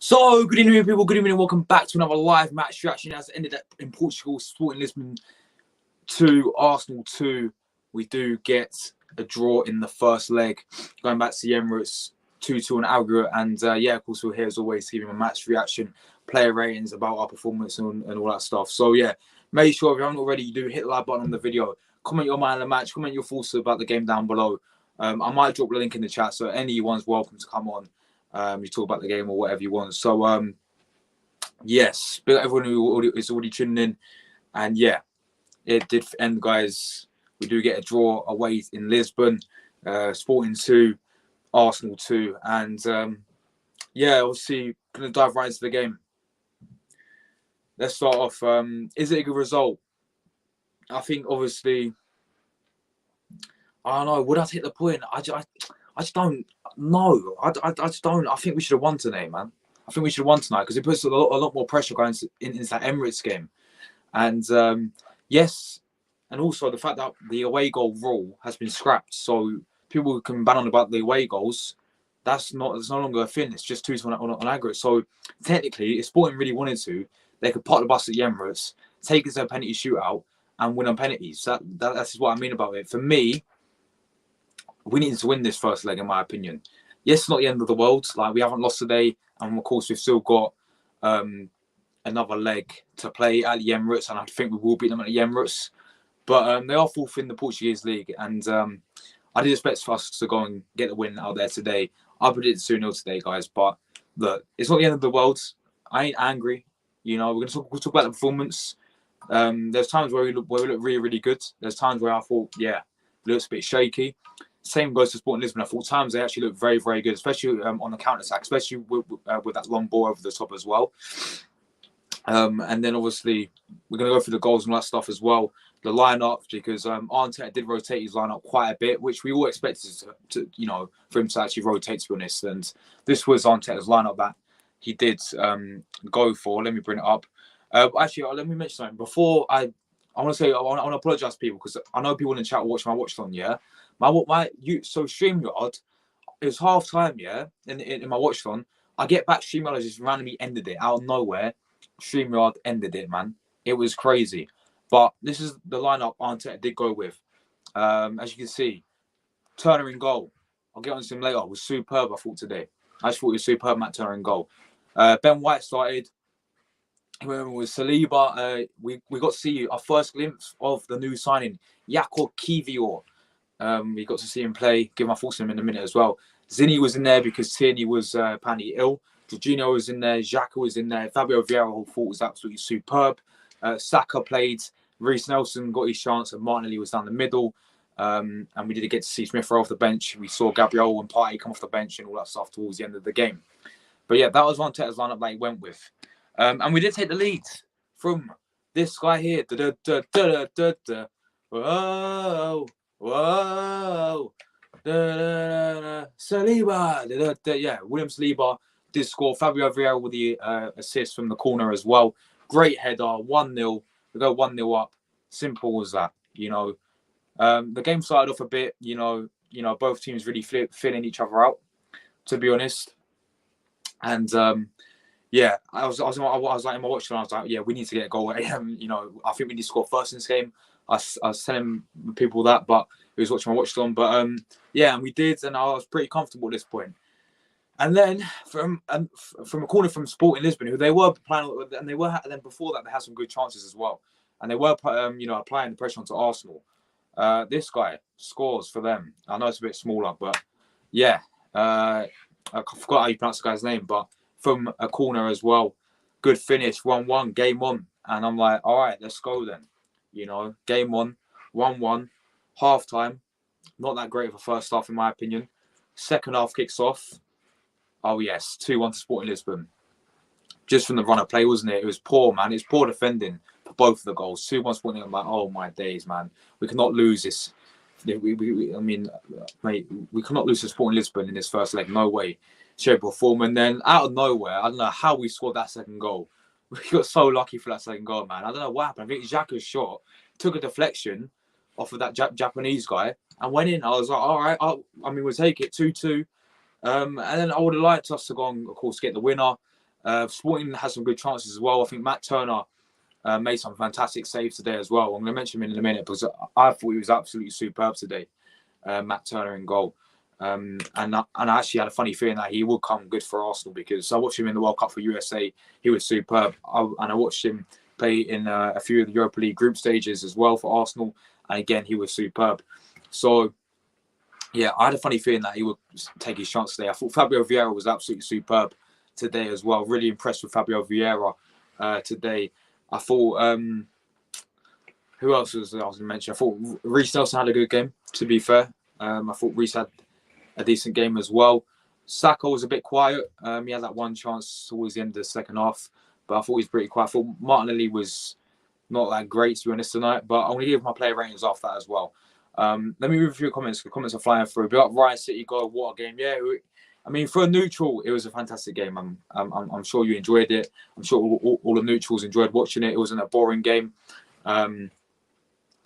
So, good evening, people. Good evening, and welcome back to another live match reaction. As ended up in Portugal, Sporting Lisbon 2, Arsenal 2. We do get a draw in the first leg, going back to the Emirates 2-2 on aggregate. And of course, we're here as always to give you a match reaction, player ratings about our performance and all that stuff. So, make sure if you haven't already, you do hit the like button on the video, comment your mind on the match, comment your thoughts about the game down below. I might drop the link in the chat, so anyone's welcome to come on. You talk about the game or whatever you want. So, yes, but everyone who is already tuning in. And it did end, guys. We do get a draw away in Lisbon. Sporting 2, Arsenal 2. And, obviously, going to dive right into the game. Let's start off. Is it a good result? I think, obviously, I don't know. Would I take the point? I just don't know. I just don't. I think we should have won tonight, man. I think we should have won tonight because it puts a lot more pressure going into that Emirates game. And yes, and also the fact that the away goal rule has been scrapped, so people can ban on about the away goals. It's no longer a thing. It's just 2-2 on aggregate. So technically, if Sporting really wanted to, they could park the bus at the Emirates, take it to a penalty shootout, and win on penalties. That's what I mean about it. For me, we need to win this first leg, in my opinion. Yes, it's not the end of the world. Like, we haven't lost today, and of course we've still got another leg to play at the Emirates, and I think we will beat them at the Emirates. But they are fourth in the Portuguese league, and I did expect for us to go and get the win out there today. I predicted 2-0 today, guys. But look, it's not the end of the world. I ain't angry. You know, we'll talk about the performance. There's times where we look really, really good. There's times where I thought, it looks a bit shaky. Same goes to Sporting Lisbon. I thought times they actually look very, very good, especially on the counter-attack, especially with that long ball over the top as well. And then, obviously, we're going to go through the goals and all that stuff as well. The lineup, because Arteta did rotate his lineup quite a bit, which we all expected to for him to actually rotate, to be honest. And this was Arteta's lineup that he did go for. Let me bring it up. Actually, let me mention something. Before I want to say, I want to apologise to people, because I know people in the chat watch my watch-along, so StreamYard, it was half time, in my watch-along. I get back, StreamYard just randomly ended it out of nowhere. StreamYard ended it, man. It was crazy. But this is the lineup Arteta did go with. As you can see, Turner in goal. I'll get on to him later. It was superb, I thought, today. I just thought it was superb, Matt Turner in goal. Ben White started. He went with Saliba. We got to see our first glimpse of the new signing, Jakob Kivior. We got to see him play. Give my thoughts on him in a minute as well. Zinni was in there because Tierney was apparently ill. Jorginho was in there. Xhaka was in there. Fabio Vieira, who thought was absolutely superb. Saka played. Reece Nelson got his chance, and Martinelli was down the middle. And we did get to see Smith Rowe off the bench. We saw Gabriel and Partey come off the bench and all that stuff towards the end of the game. But that was Arteta's lineup that he went with. And we did take the lead from this guy here. Whoa. Whoa, Saliba, William Saliba did score. Fabio Vieira with the assist from the corner as well. Great header, 1-0. We go 1-0 up. Simple as that. The game started off a bit. Both teams really filling each other out, to be honest. And I was like in my watch, and I was like, we need to get a goal. I think we need to score first in this game. I was telling people that, but he was watching my watch on. But and we did, and I was pretty comfortable at this point. And then from a corner from Sporting Lisbon, who they were playing, and then before that they had some good chances as well, and they were applying the pressure onto Arsenal. This guy scores for them. I know it's a bit smaller, but I forgot how you pronounce the guy's name, but from a corner as well, good finish, 1-1, game on, and I'm like, all right, let's go then. Game on, 1-1, half time. Not that great of a first half, in my opinion. Second half kicks off. Oh, yes, 2-1 to Sporting Lisbon. Just from the run of play, wasn't it? It was poor, man. It was poor defending for both of the goals. 2-1 Sporting. I'm like, oh, my days, man. We cannot lose this. Mate, we cannot lose to Sporting Lisbon in this first leg. No way, shape or form. And then out of nowhere, I don't know how we scored that second goal. We got so lucky for that second goal, man. I don't know what happened. I think Xhaka's shot took a deflection off of that Japanese guy and went in. I was like, all right, we'll take it 2-2. And then I would have liked us to go and, of course, get the winner. Sporting has some good chances as well. I think Matt Turner made some fantastic saves today as well. I'm going to mention him in a minute because I thought he was absolutely superb today. Matt Turner in goal. And I actually had a funny feeling that he would come good for Arsenal because I watched him in the World Cup for USA. He was superb. And I watched him play in a few of the Europa League group stages as well for Arsenal. And again, he was superb. So, yeah, I had a funny feeling that he would take his chance today. I thought Fabio Vieira was absolutely superb today as well. Really impressed with Fabio Vieira today. I thought, who else was I was going to mention? I thought Reece Nelson had a good game, to be fair. I thought Reece had a decent game as well. Saka was a bit quiet. He had that one chance towards the end of the second half, but I thought he was pretty quiet. I thought Martinelli was not that great, to be honest, tonight, but I'm going to give my player ratings off that as well. Let me read a few comments. The comments are flying through. Big up Ryan City goal. What a game. Yeah, I mean, for a neutral, it was a fantastic game. I'm sure you enjoyed it. I'm sure all the neutrals enjoyed watching it. It wasn't a boring game.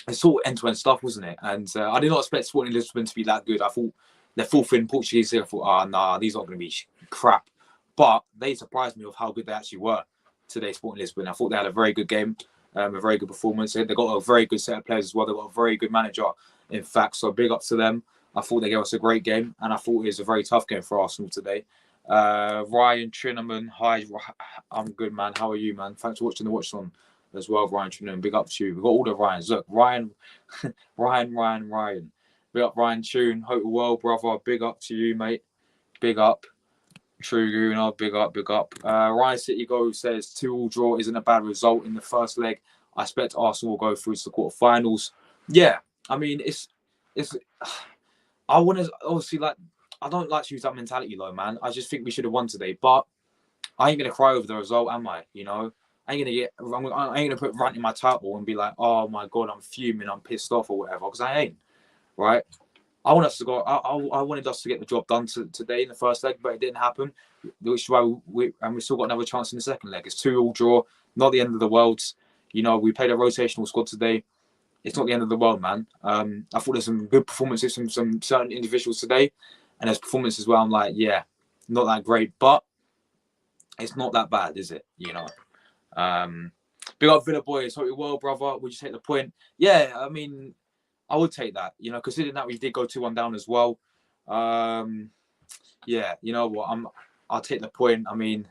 It's all end-to-end stuff, wasn't it? And I did not expect Sporting Lisbon to be that good. I thought they're fourth in Portuguese. I thought, nah, these aren't going to be crap. But they surprised me with how good they actually were today, Sporting Lisbon. I thought they had a very good game, a very good performance. They got a very good set of players as well. They got a very good manager, in fact. So big up to them. I thought they gave us a great game, and I thought it was a very tough game for Arsenal today. Ryan Trinnaman, hi, I'm good, man. How are you, man? Thanks for watching the watch on as well, Ryan Trinnaman. Big up to you. We've got all the Ryans. Look, Ryan. Big up, Ryan Tune. Hope you're well, brother. Big up to you, mate. Big up. True Guna, big up. Ryan City Go says 2-2 draw isn't a bad result in the first leg. I expect Arsenal will go through to the quarterfinals. Yeah, I mean, it's. I want to obviously I don't like to use that mentality though, man. I just think we should have won today, but I ain't gonna cry over the result, am I? You know, I ain't gonna put rant in my title and be like, oh my god, I'm fuming, I'm pissed off or whatever, because I ain't. Right? I want us to go. I wanted us to get the job done today in the first leg, but it didn't happen. Which is why we still got another chance in the second leg. It's 2-2 draw, not the end of the world. You know, we played a rotational squad today. It's not the end of the world, man. I thought there's some good performances from some certain individuals today, and there's performances where I'm like, yeah, not that great, but it's not that bad, is it? You know. Big up Villa boys. Hope you're well, brother. Would you take the point? Yeah, I mean, I would take that. You know, considering that we did go 2-1 down as well. Yeah, you know what? I'll take the point. I mean,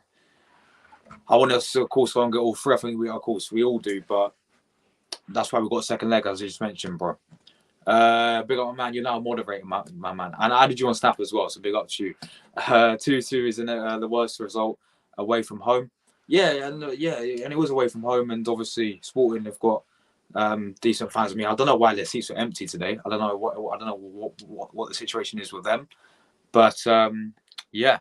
I want us to, of course, go and get all three. I think we, of course, we all do, but that's why we've got a second leg, as you just mentioned, bro. Big up, man. You're now a moderator, my man. And I added you on Snap as well, so big up to you. 2-2 isn't the worst result away from home. Yeah, and it was away from home, and obviously Sporting have got decent fans. I mean, I don't know why their seats are empty today. I don't know what the situation is with them, but yeah.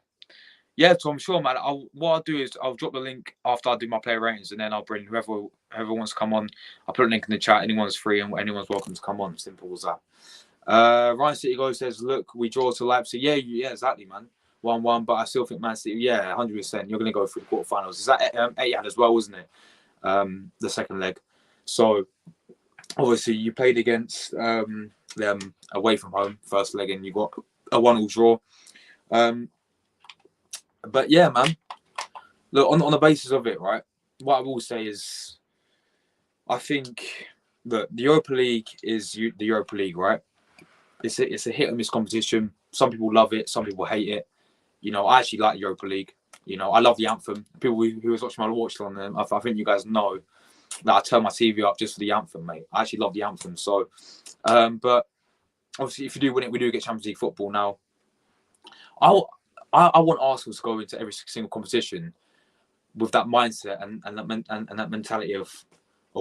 So I'm sure, man. What I'll do is I'll drop the link after I do my player ratings, and then I'll bring whoever wants to come on. I'll put a link in the chat. Anyone's free and anyone's welcome to come on. Simple as that. Ryan City Go says, "Look, we draw to Leipzig." Yeah, exactly, man. 1-1, but I still think Man City. Yeah, 100%. You're going to go through the quarterfinals. Is that Etihad as well, wasn't it? The second leg. So obviously you played against them away from home first leg, and you got a 1-1 draw. But yeah, man. Look, on the basis of it, right? What I will say is, I think that the Europa League is the Europa League, right? It's a hit and miss competition. Some people love it, some people hate it. You know, I actually like the Europa League. You know, I love the anthem. People who was watching my watch on them, I think you guys know that I turn my TV up just for the anthem, mate. I actually love the anthem. So, but obviously, if you do win it, we do get Champions League football now. I want Arsenal to go into every single competition with that mindset and that mentality of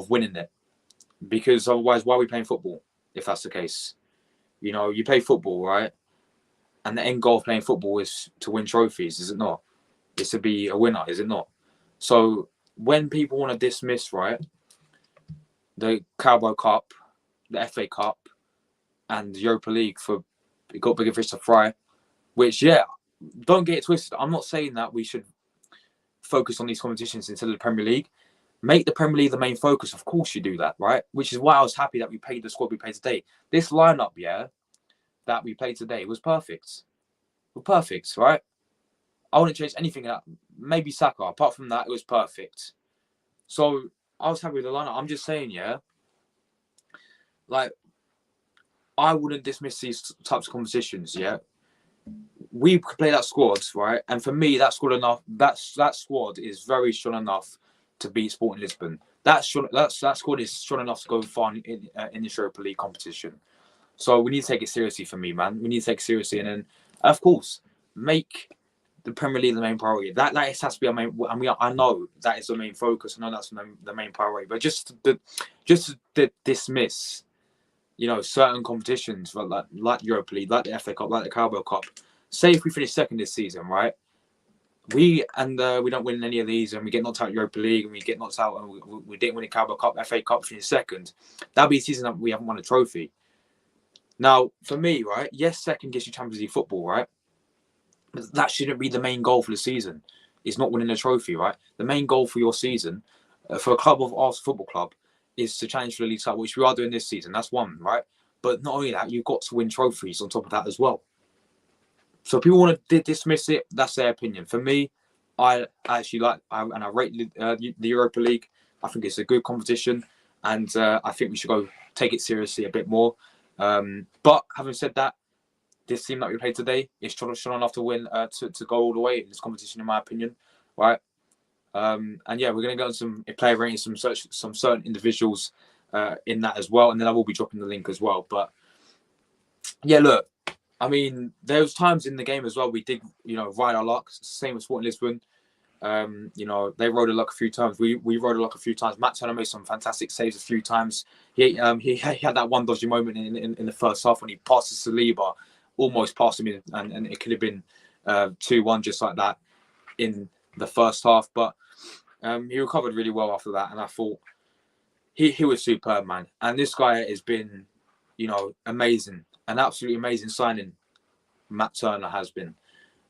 winning it, because otherwise, why are we playing football if that's the case? You know, you play football, right? And the end goal of playing football is to win trophies, is it not? It's to be a winner, is it not? So when people want to dismiss, right, the Carabao Cup, the FA Cup, and the Europa League for it got bigger fish to fry, which, yeah, don't get it twisted. I'm not saying that we should focus on these competitions instead of the Premier League. Make the Premier League the main focus. Of course you do that, right? Which is why I was happy that we played the squad we played today. This lineup, yeah, that we played today was perfect. We're perfect, right? I wouldn't change anything maybe Saka. Apart from that, it was perfect. So I was happy with the lineup. I'm just saying, yeah, like I wouldn't dismiss these types of competitions. Yeah, we could play that squad, right? And for me, that squad is very strong enough to beat Sporting Lisbon. That squad is strong enough to go far in this Europa League competition. So we need to take it seriously for me, man. We need to take it seriously, and then, of course, make the Premier League the main priority. That has to be our main. I mean, I know that is the main focus. I know that's the main priority. But just to dismiss, certain competitions like Europa League, like the FA Cup, like the Carabao Cup. Say if we finish second this season, right? We don't win any of these, and we get knocked out Europa League, and we get knocked out, and we didn't win the Carabao Cup, FA Cup, finish second. That'd be a season that we haven't won a trophy. Now, for me, right? Yes, second gets you Champions League football, right? But that shouldn't be the main goal for the season. It's not winning a trophy, right? The main goal for your season, for a club of Arsenal Football Club, is to challenge for the league title, which we are doing this season. That's one, right? But not only that, you've got to win trophies on top of that as well. So if people want to dismiss it, that's their opinion. For me, I actually I rate the Europa League. I think it's a good competition, and I think we should go take it seriously a bit more. But having said that, this team that we played today is strong enough to win, to go all the way in this competition, in my opinion, right? And yeah, we're going to go on some player ratings, some certain individuals in that as well, and then I will be dropping the link as well. But yeah, look, I mean, there was times in the game as well we did, ride our luck. Same with Sporting Lisbon. They rode a luck a few times. We rode a luck a few times. Matt Turner made some fantastic saves a few times. He had that one dodgy moment in the first half when he passed to Saliba, almost passed him in, and it could have been 2-1 just like that in the first half. But he recovered really well after that, and I thought he was superb, man. And this guy has been, amazing, an absolutely amazing signing. Matt Turner has been.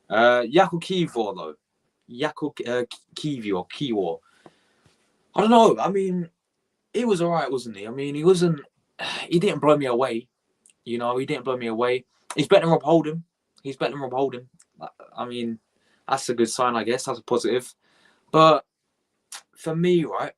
Jakub Kiwior though. Kiwior. I don't know. I mean, he was alright, wasn't he? I mean, he didn't blow me away. He didn't blow me away. He's better than Rob Holding. I mean, that's a good sign, I guess. That's a positive. But for me, right?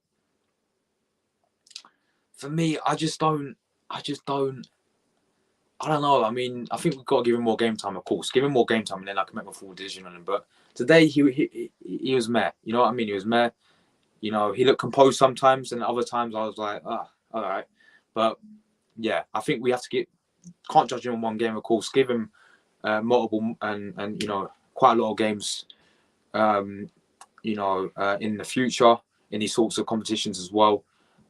I don't know. I mean, I think we've got to give him more game time, of course. Give him more game time, and then I can make my full decision on him. But today, he was meh. You know what I mean? He was meh. He looked composed sometimes, and other times I was like, all right. But yeah, I think we have to can't judge him in one game, of course. Give him multiple and quite a lot of games, in the future in these sorts of competitions as well,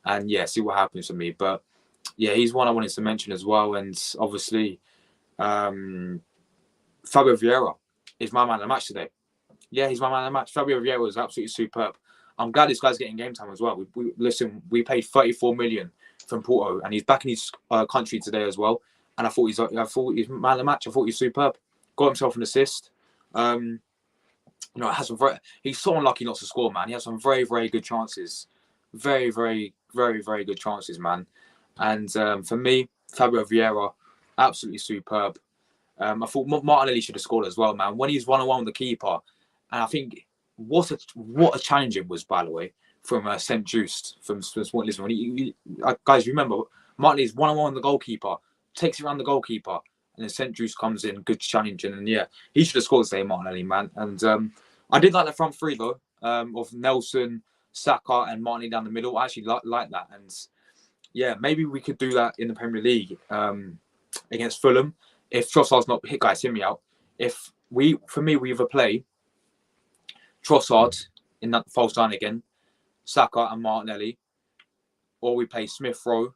and yeah, see what happens for me. But yeah, he's one I wanted to mention as well, and obviously, Fabio Vieira is my man of the match today. Yeah, he's my man of the match. Fabio Vieira was absolutely superb. I'm glad this guy's getting game time as well. We paid 34 million from Porto, and he's back in his country today as well. And I thought he's man of the match. I thought he's superb. Got himself an assist. He's so unlucky not to score, man. He has some very, very good chances. Very, very, very, very good chances, man. And for me, Fabio Vieira, absolutely superb. I thought Martinelli should have scored as well, man. When he's 1-on-1 with the keeper, and I think what a challenge it was, by the way, from St. Just from Sporting Lisbon. Guys, remember, Martinelli's 1-on-1 with the goalkeeper, takes it around the goalkeeper, and then St. Just comes in, good challenge, and yeah, he should have scored today, Martinelli, man. And I did like the front three though, of Nelson, Saka, and Martinelli down the middle. I actually like that, and yeah, maybe we could do that in the Premier League against Fulham. If Trossard's not hit, guys, hear me out. We either play Trossard in that false line again, Saka and Martinelli, or we play Smith Rowe,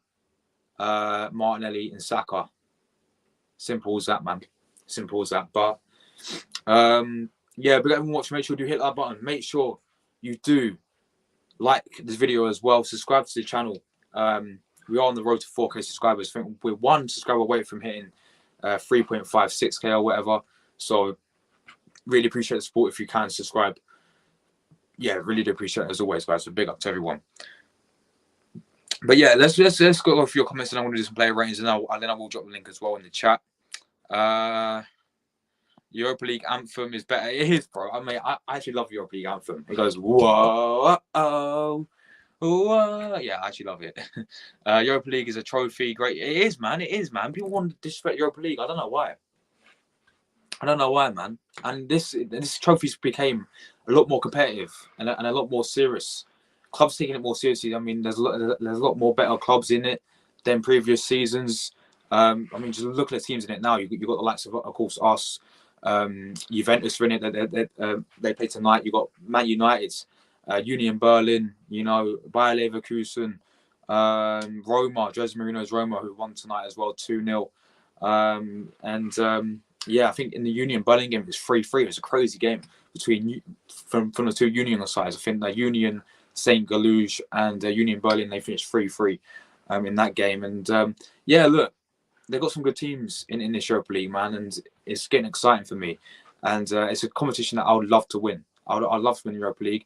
Martinelli and Saka. Simple as that, man. Simple as that. But yeah, but everyone watching, make sure you hit that button. Make sure you do like this video as well. Subscribe to the channel. We are on the road to 4K subscribers. I think we're 1 subscriber away from hitting 3.56K or whatever. So really appreciate the support. If you can subscribe, yeah, really do appreciate it as always, guys. So big up to everyone. But yeah, let's go off your comments, and I'm going to do some player ratings, and then I will drop the link as well in the chat. Yeah, Europa League anthem is better. It is, bro. I mean, I actually love Europa League anthem. It goes, whoa, oh, whoa. Yeah, I actually love it. Europa League is a trophy. Great. It is, man. It is, man. People want to disrespect Europa League. I don't know why. I don't know why, man. And this trophies became a lot more competitive and a lot more serious. Clubs taking it more seriously. I mean, there's a lot more better clubs in it than previous seasons. I mean, just look at the teams in it now. You've got the likes of course, us, Juventus are in it. They play tonight. You've got Man United, Union Berlin, you know, Bayer Leverkusen, Roma, Jose Mourinho's Roma, who won tonight as well, 2-0. Yeah, I think in the Union Berlin game, it was 3-3. It was a crazy game from the two Union sides. I think the Union St. Galouge and Union Berlin, they finished 3-3 in that game. And yeah, look, they've got some good teams in this Europa League, man, and it's getting exciting for me. And it's a competition that I would love to win. I'd love to win the Europa League.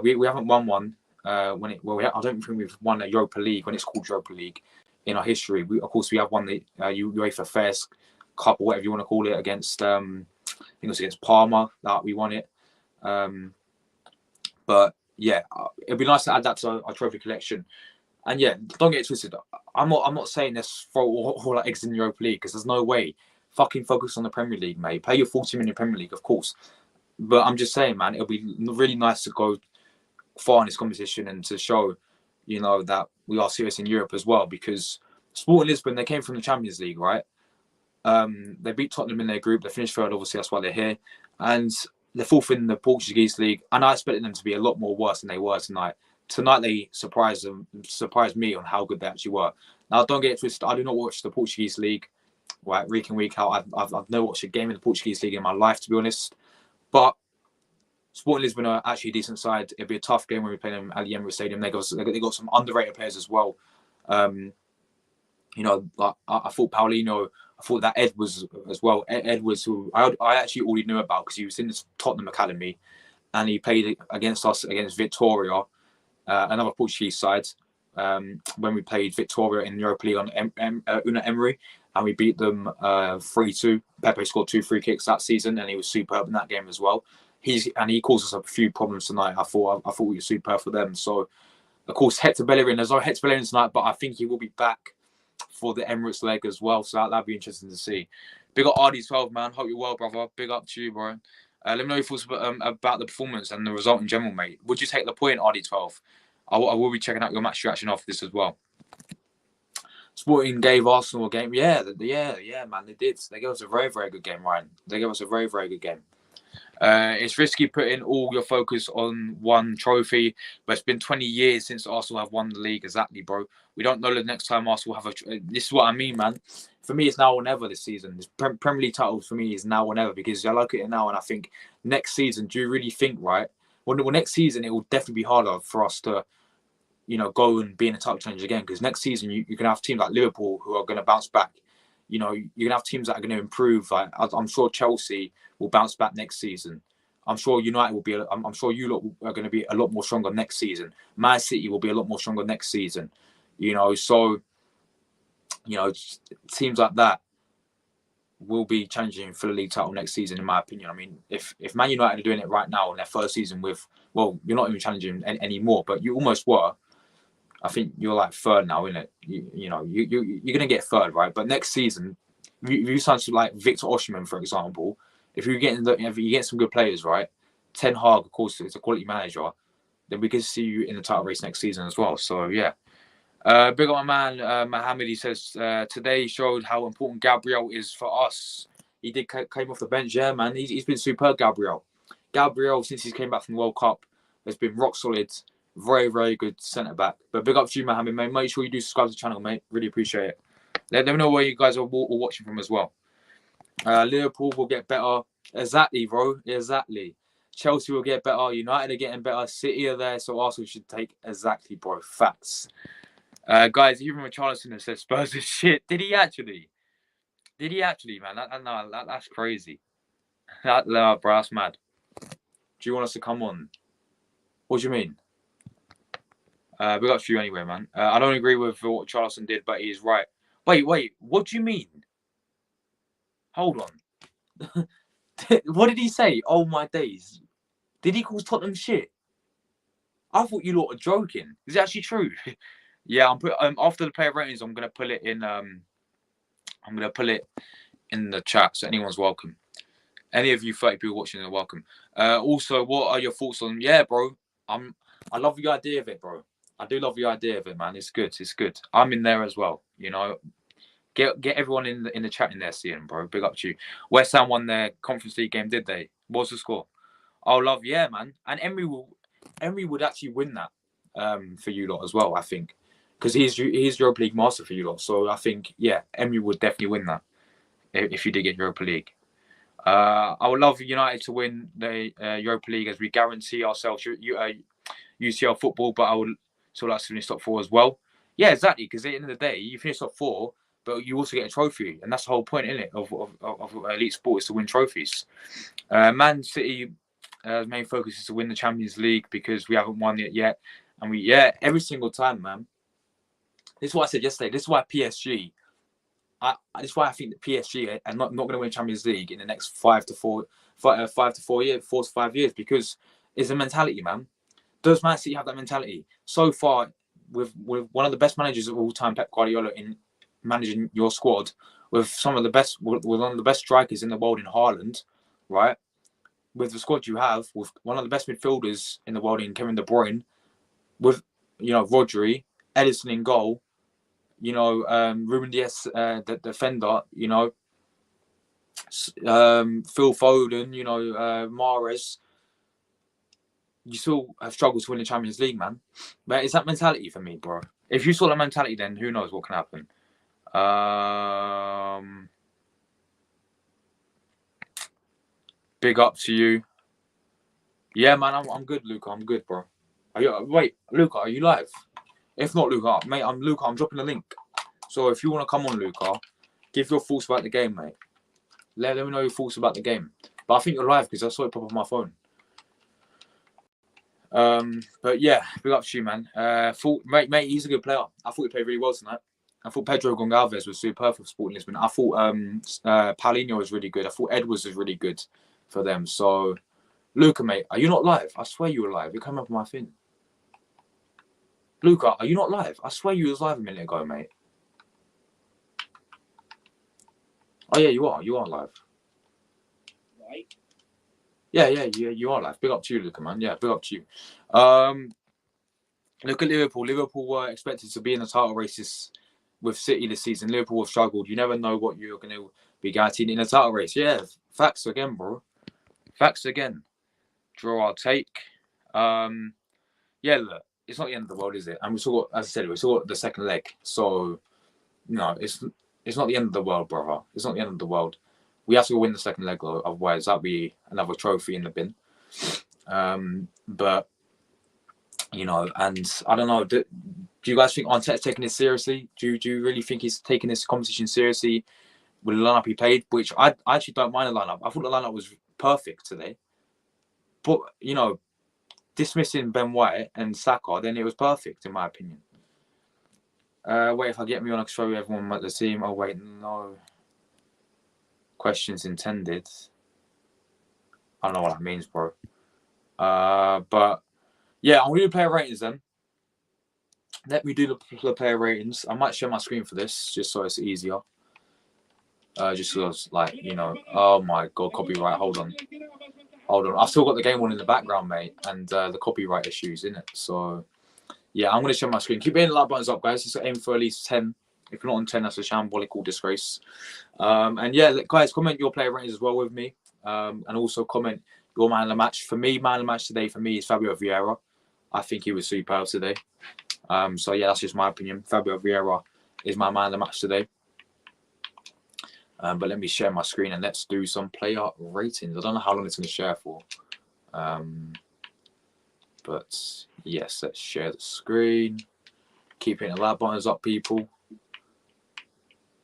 We haven't won one I don't think we've won a Europa League when it's called Europa League in our history. Of course, we have won the UEFA Fairs Cup or whatever you want to call it against. I think it was against Parma that we won it. But yeah, it'd be nice to add that to our trophy collection. And yeah, don't get it twisted. I'm not saying let's throw all our eggs in the Europa League, because there's no way. Fucking focus on the Premier League, mate. Play your 40 minute Premier League, of course. But I'm just saying, man, it'll be really nice to go far in this competition and to show, you know, that we are serious in Europe as well. Because Sporting Lisbon, they came from the Champions League, right? They beat Tottenham in their group. They finished third, obviously, that's why they're here. And they're fourth in the Portuguese league. And I expected them to be a lot more worse than they were tonight. Tonight, they surprised me on how good they actually were. Now, don't get it twisted. I do not watch the Portuguese league, right, week in, week out. I've never watched a game in the Portuguese league in my life, to be honest. But Sporting Lisbon are actually a decent side. It'll be a tough game when we play them at the Emirates Stadium. They got some underrated players as well. You know, like I thought Paulinho, I thought that Edwards as well. Edwards, who I actually already knew about because he was in the Tottenham academy, and he played against us against Vitória, another Portuguese side. When we played Vitória in Europa League on Una Emery, and we beat them 3-2. Pepe scored 2 free kicks that season, and he was superb in that game as well. He caused us a few problems tonight. I thought we were superb for them. So, of course, Hector Bellerin. There's no Hector Bellerin tonight, but I think he will be back for the Emirates leg as well. So that'd be interesting to see. Big up RD12, man. Hope you're well, brother. Big up to you, bro. Let me know your thoughts about the performance and the result in general, mate. Would you take the point, RD12? I will be checking out your match reaction after this as well. Sporting gave Arsenal a game. Yeah, man. They did. They gave us a very, very good game, Ryan. They gave us a very, very good game. It's risky putting all your focus on one trophy, but it's been 20 years since Arsenal have won the league. Exactly, bro. We don't know the next time Arsenal have this is what I mean, man. For me, it's now or never this season. This Premier League title for me is now or never, because I look at it now and I think next season, do you really think, right? Well, next season, it will definitely be harder for us to, you know, go and be in a title challenge again, because next season, you're going to have teams like Liverpool who are going to bounce back. You know, you're going to have teams that are going to improve. Like, I'm sure Chelsea will bounce back next season. I'm sure United will be. I'm sure you lot are going to be a lot more stronger next season. Man City will be a lot more stronger next season. You know, so you know, teams like that will be challenging for the league title next season, in my opinion. I mean, if Man United are doing it right now in their first season with, well, you're not even challenging anymore, but you almost were. I think you're like third now, isn't it? You know, you're going to get third, right? But next season, if you sign to like Victor Osimhen, for example, if you get some good players, right? Ten Hag, of course, is a quality manager. Then we can see you in the title race next season as well. So yeah, big up my man Mohammed. He says today showed how important Gabriel is for us. He did came off the bench, yeah, man. He's been superb, Gabriel. Gabriel, since he came back from the World Cup, has been rock solid. Very, very good centre back. But big up to you, Mohammed, mate. Make sure you do subscribe to the channel, mate. Really appreciate it. Let me know where you guys are watching from as well. Liverpool will get better. Exactly, bro. Exactly. Chelsea will get better. United are getting better. City are there. So Arsenal should take exactly, bro. Facts. Guys, even Richarlison has said Spurs is shit. Did he actually? Did he actually, man? That's crazy. Bro, that's mad. Do you want us to come on? What do you mean? Big up to you anyway, man. I don't agree with what Charleston did, but he's right. Wait. What do you mean? Hold on. What did he say? Oh my days! Did he call Tottenham shit? I thought you lot were joking. Is it actually true? Yeah, I'm put after the player ratings. I'm gonna put it in. I'm gonna put it in the chat, so anyone's welcome. Any of you 30 people watching are welcome. Also, what are your thoughts on? Yeah, bro. I love the idea of it, bro. I do love the idea of it, man. It's good. It's good. I'm in there as well. You know, get everyone in the chat in there, seeing, bro. Big up to you. West Ham won their Conference League game, did they? What's the score? Oh, love, yeah, man. And Emery would actually win that for you lot as well, I think, because he's Europa League master for you lot. So I think, yeah, Emery would definitely win that if you did get Europa League. I would love United to win the Europa League as we guarantee ourselves UCL football, but I would sort of like to finish top 4 as well. Yeah, exactly, because at the end of the day, you finish top 4, but you also get a trophy, and that's the whole point, isn't it, of elite sport, is to win trophies. Man City main focus is to win the Champions League because we haven't won it yet, and every single time, man. This is what I said yesterday. This is why PSG. This is why I think that PSG are not going to win Champions League in the next 5 to 5 years, because it's a mentality, man. Does Man City have that mentality? So far, with one of the best managers of all time, Pep Guardiola, in managing your squad, with one of the best strikers in the world in Haaland, right? With the squad you have, with one of the best midfielders in the world in Kevin De Bruyne, with Rodri, Ederson in goal, Ruben Dias, the defender, Phil Foden, Mahrez. You still have struggled to win the Champions League, man. But it's that mentality for me, bro. If you saw that mentality, then who knows what can happen. Big up to you. Yeah, man, I'm good, Luca. I'm good, bro. Wait, Luca, are you live? If not, Luca, mate, I'm dropping a link. So if you want to come on, Luca, give your thoughts about the game, mate. Let me know your thoughts about the game. But I think you're live because I saw it pop up on my phone. But yeah, big up to you, man. Mate, he's a good player. I thought he played really well tonight. I thought Pedro Gonçalves was superb for Sporting Lisbon. I thought Paulinho was really good. I thought Edwards was really good for them. So, Luca, mate, are you not live? I swear you were live. You're coming up on my thing. Luca, are you not live? I swear you was live a minute ago, mate. Oh yeah, you are. You are live. Right. Yeah, you are live. Big up to you, Luca, man. Yeah, big up to you. Look at Liverpool. Liverpool were expected to be in the title races with City this season. Liverpool have struggled. You never know what you're going to be guaranteed in a title race. Yeah, facts again, bro. Facts again. Draw our take. Yeah, look, it's not the end of the world, is it? And we still got, as I said, we still got the second leg. So, no, it's not the end of the world, brother. It's not the end of the world. We have to go win the second leg, though. Otherwise, that'll be another trophy in the bin. But, and I don't know. Do you guys think Arteta's taking this seriously? Do you really think he's taking this competition seriously with the lineup he played? Which I actually don't mind the lineup. I thought the lineup was perfect today. But, dismissing Ben White and Saka, then it was perfect, in my opinion. Wait, if I get me on, I can show you everyone at the team. Oh, wait, no. Questions intended. I don't know what that means, bro. But, yeah, I'm going to do player ratings then. Let me do the player ratings. I might share my screen for this, just so it's easier. Just so it's like, oh my God, copyright. Hold on. I've still got the game on in the background, mate, and the copyright issues in it. So, yeah, I'm going to share my screen. Keep hitting the like buttons up, guys. Just aim for at least 10. If you're not on 10, that's a shambolical disgrace. And yeah, guys, comment your player ratings as well with me. And also comment your man of the match. For me, man of the match today for me is Fabio Vieira. I think he was superb today. So yeah, that's just my opinion. Fabio Vieira is my man of the match today. But let me share my screen and let's do some player ratings. I don't know how long it's going to share for. But yes, let's share the screen. Keep hitting the like buttons up, people.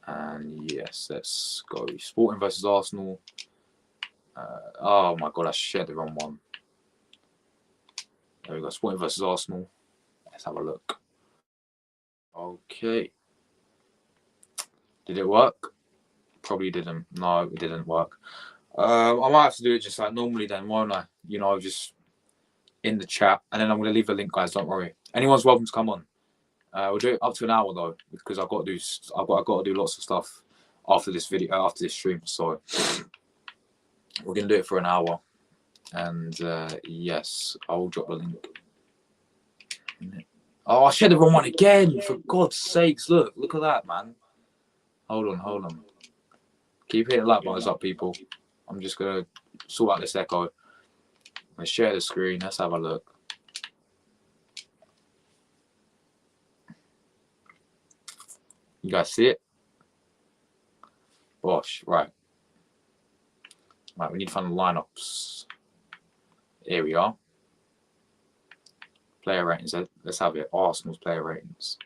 And yes, let's go. Sporting versus Arsenal. Oh my God, I shared the wrong one. There we go. Sporting versus Arsenal. Let's have a look. Okay. Did it work? Probably didn't. No, it didn't work. I might have to do it just like normally then, won't I? You know, just in the chat, and then I'm going to leave a link, guys. Don't worry. Anyone's welcome to come on. We'll do it up to an hour though, because I've got to do lots of stuff after this video, after this stream. So we're going to do it for an hour, and yes, I will drop the link. Oh, I shared the wrong one again. For God's sakes, look at that, man. Hold on. Keep hitting like buttons up, people. I'm just gonna sort out this echo. Let's share the screen. Let's have a look. You guys see it? Bosh, right. Right, we need to find the lineups. Here we are. Player ratings. Let's have it. Arsenal's player ratings.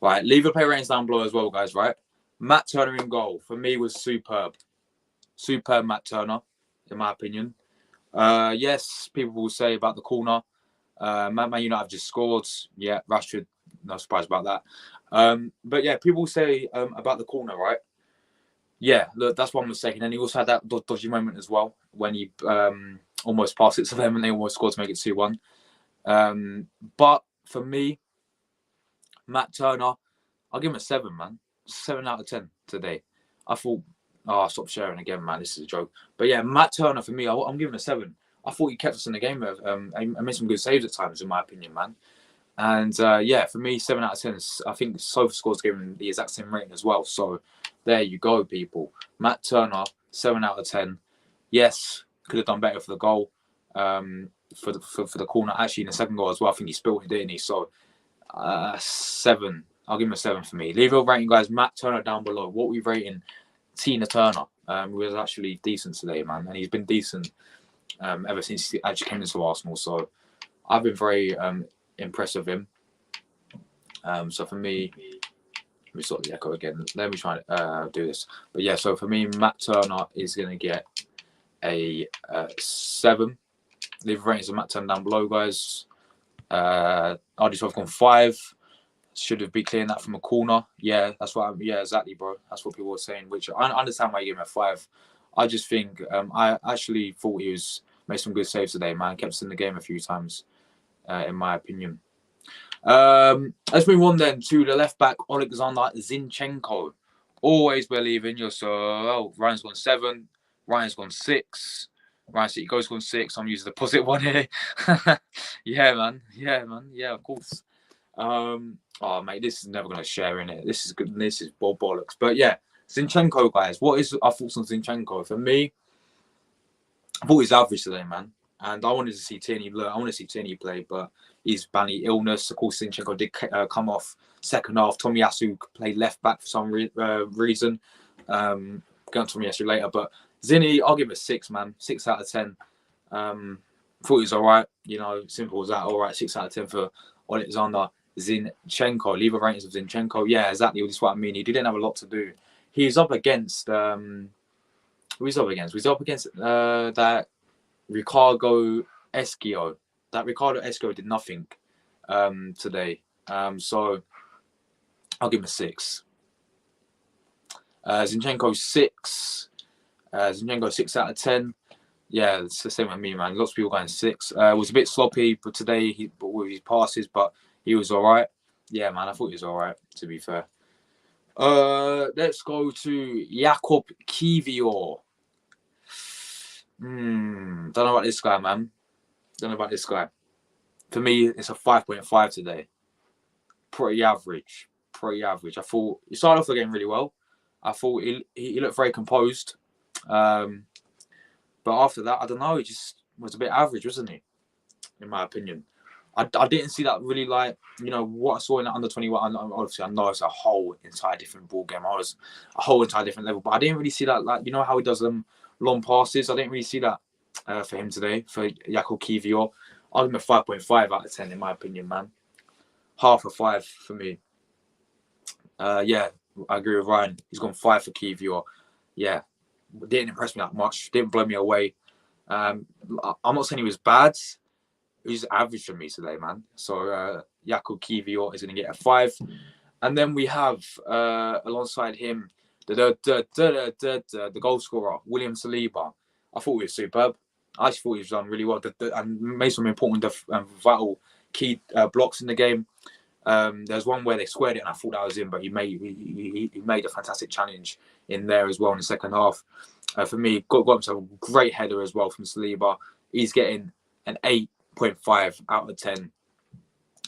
Right, leave your player ratings down below as well, guys, right? Matt Turner in goal, for me, was superb. Superb Matt Turner, in my opinion. Yes, people will say about the corner. Man United have just scored. Yeah, Rashford, no surprise about that. But yeah, people will say about the corner, right? Yeah, look, that's one mistake. And then he also had that dodgy moment as well when he almost passed it to them and they almost scored to make it 2-1. But for me, Matt Turner, I'll give him a 7, man. 7 out of 10 today. I thought, I'll stop sharing again, man. This is a joke. But yeah, Matt Turner, for me, I'm giving a 7. I thought he kept us in the game. I made some good saves at times, in my opinion, man. And yeah, for me, 7 out of 10. I think SofaScore's given the exact same rating as well. So there you go, people. Matt Turner, 7 out of 10. Yes, could have done better for the goal, for the corner. Actually, in the second goal as well, I think he spilled it, didn't he? So 7. I'll give him a 7 for me. Leave your rating, guys. Matt Turner down below. What are we rating Tina Turner? Who was actually decent today, man, and he's been decent ever since he actually came into Arsenal. So I've been very impressed with him. So for me, let me sort the echo again. Let me try and do this. But yeah, so for me, Matt Turner is going to get a 7. Leave ratings of Matt Turner down below, guys. RD12 gone 5. Should have been clearing that from a corner. Yeah, that's what. Yeah, exactly, bro. That's what people were saying. Which I understand why you give him a 5. I just think I actually thought he made some good saves today, man. Kept us in the game a few times, in my opinion. Let's move on then to the left back, Alexander Zinchenko. Always believe in yourself. Ryan's gone 7. Ryan's gone 6. Ryan City Go's gone 6. I'm using the positive one here. Yeah, man. Yeah, of course. Oh, mate, this is never going to share in it. This is good. This is bollocks. But yeah, Zinchenko, guys. What is our thoughts on Zinchenko? For me, I thought he's average today, man. And I wanted to see Tierney. Look, I want to see Tierney play, but he's banning illness. Of course, Zinchenko did come off second half. Tomiyasu played left back for some reason. Get on Tomiyasu later, but Zinny, I'll give it a 6, man. 6 out of 10. Thought he was all right. You know, simple as that. All right, 6 out of 10 for Alexander Zinchenko. Leave a ratings of Zinchenko. Yeah, exactly. That's what I mean. He didn't have a lot to do. He's up against who he's up against? He's up against that Ricardo Esquio. That Ricardo Esquio did nothing today. So I'll give him a 6. Zinchenko 6. Zinchenko 6 out of 10. Yeah, it's the same with me, man. Lots of people going 6. Was a bit sloppy, but today with his passes, but he was all right. Yeah, man, I thought he was all right, to be fair. Let's go to Jakub Kiwior. Don't know about this guy, man. Don't know about this guy. For me, it's a 5.5 today. Pretty average. I thought he started off the game really well. I thought he looked very composed. But after that, I don't know. He just was a bit average, wasn't he? In my opinion. I didn't see that really, like, you know, what I saw in the under 21. Obviously, I know it's a whole entire different ball game. I was a whole entire different level, but I didn't really see that, like, you know how he does long passes. I didn't really see that for him today, for Jakub Kiwior. I'll give him a 5.5 out of 10 in my opinion, man. Half a 5 for me. Yeah, I agree with Ryan. He's gone 5 for Kiwior. Yeah, didn't impress me that much. Didn't blow me away. I'm not saying he was bad. He's average for me today, man. So Jakub Kiwior is going to get a 5. And then we have, alongside him, The goal scorer, William Saliba. I thought he was superb. I just thought he was done really well and made some important vital key blocks in the game. There's one where they squared it, and I thought that was him, but he made a fantastic challenge in there as well in the second half. For me, got himself a great header as well from Saliba. He's getting an 8.5 out of 10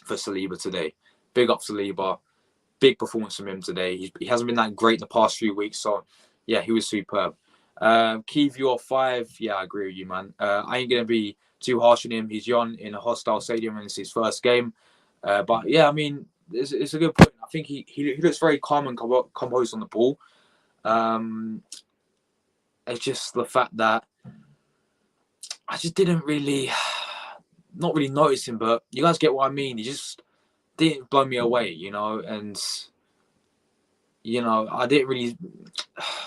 for Saliba today. Big up Saliba. Big performance from him today. He hasn't been that great in the past few weeks, so yeah, he was superb. Key view of 5. Yeah, I agree with you, man. I ain't gonna be too harsh on him. He's young in a hostile stadium, and it's his first game. But yeah, I mean, it's a good point. I think he looks very calm and composed on the ball. It's just the fact that I just didn't really, not really notice him, but you guys get what I mean. He just didn't blow me away, and I didn't really.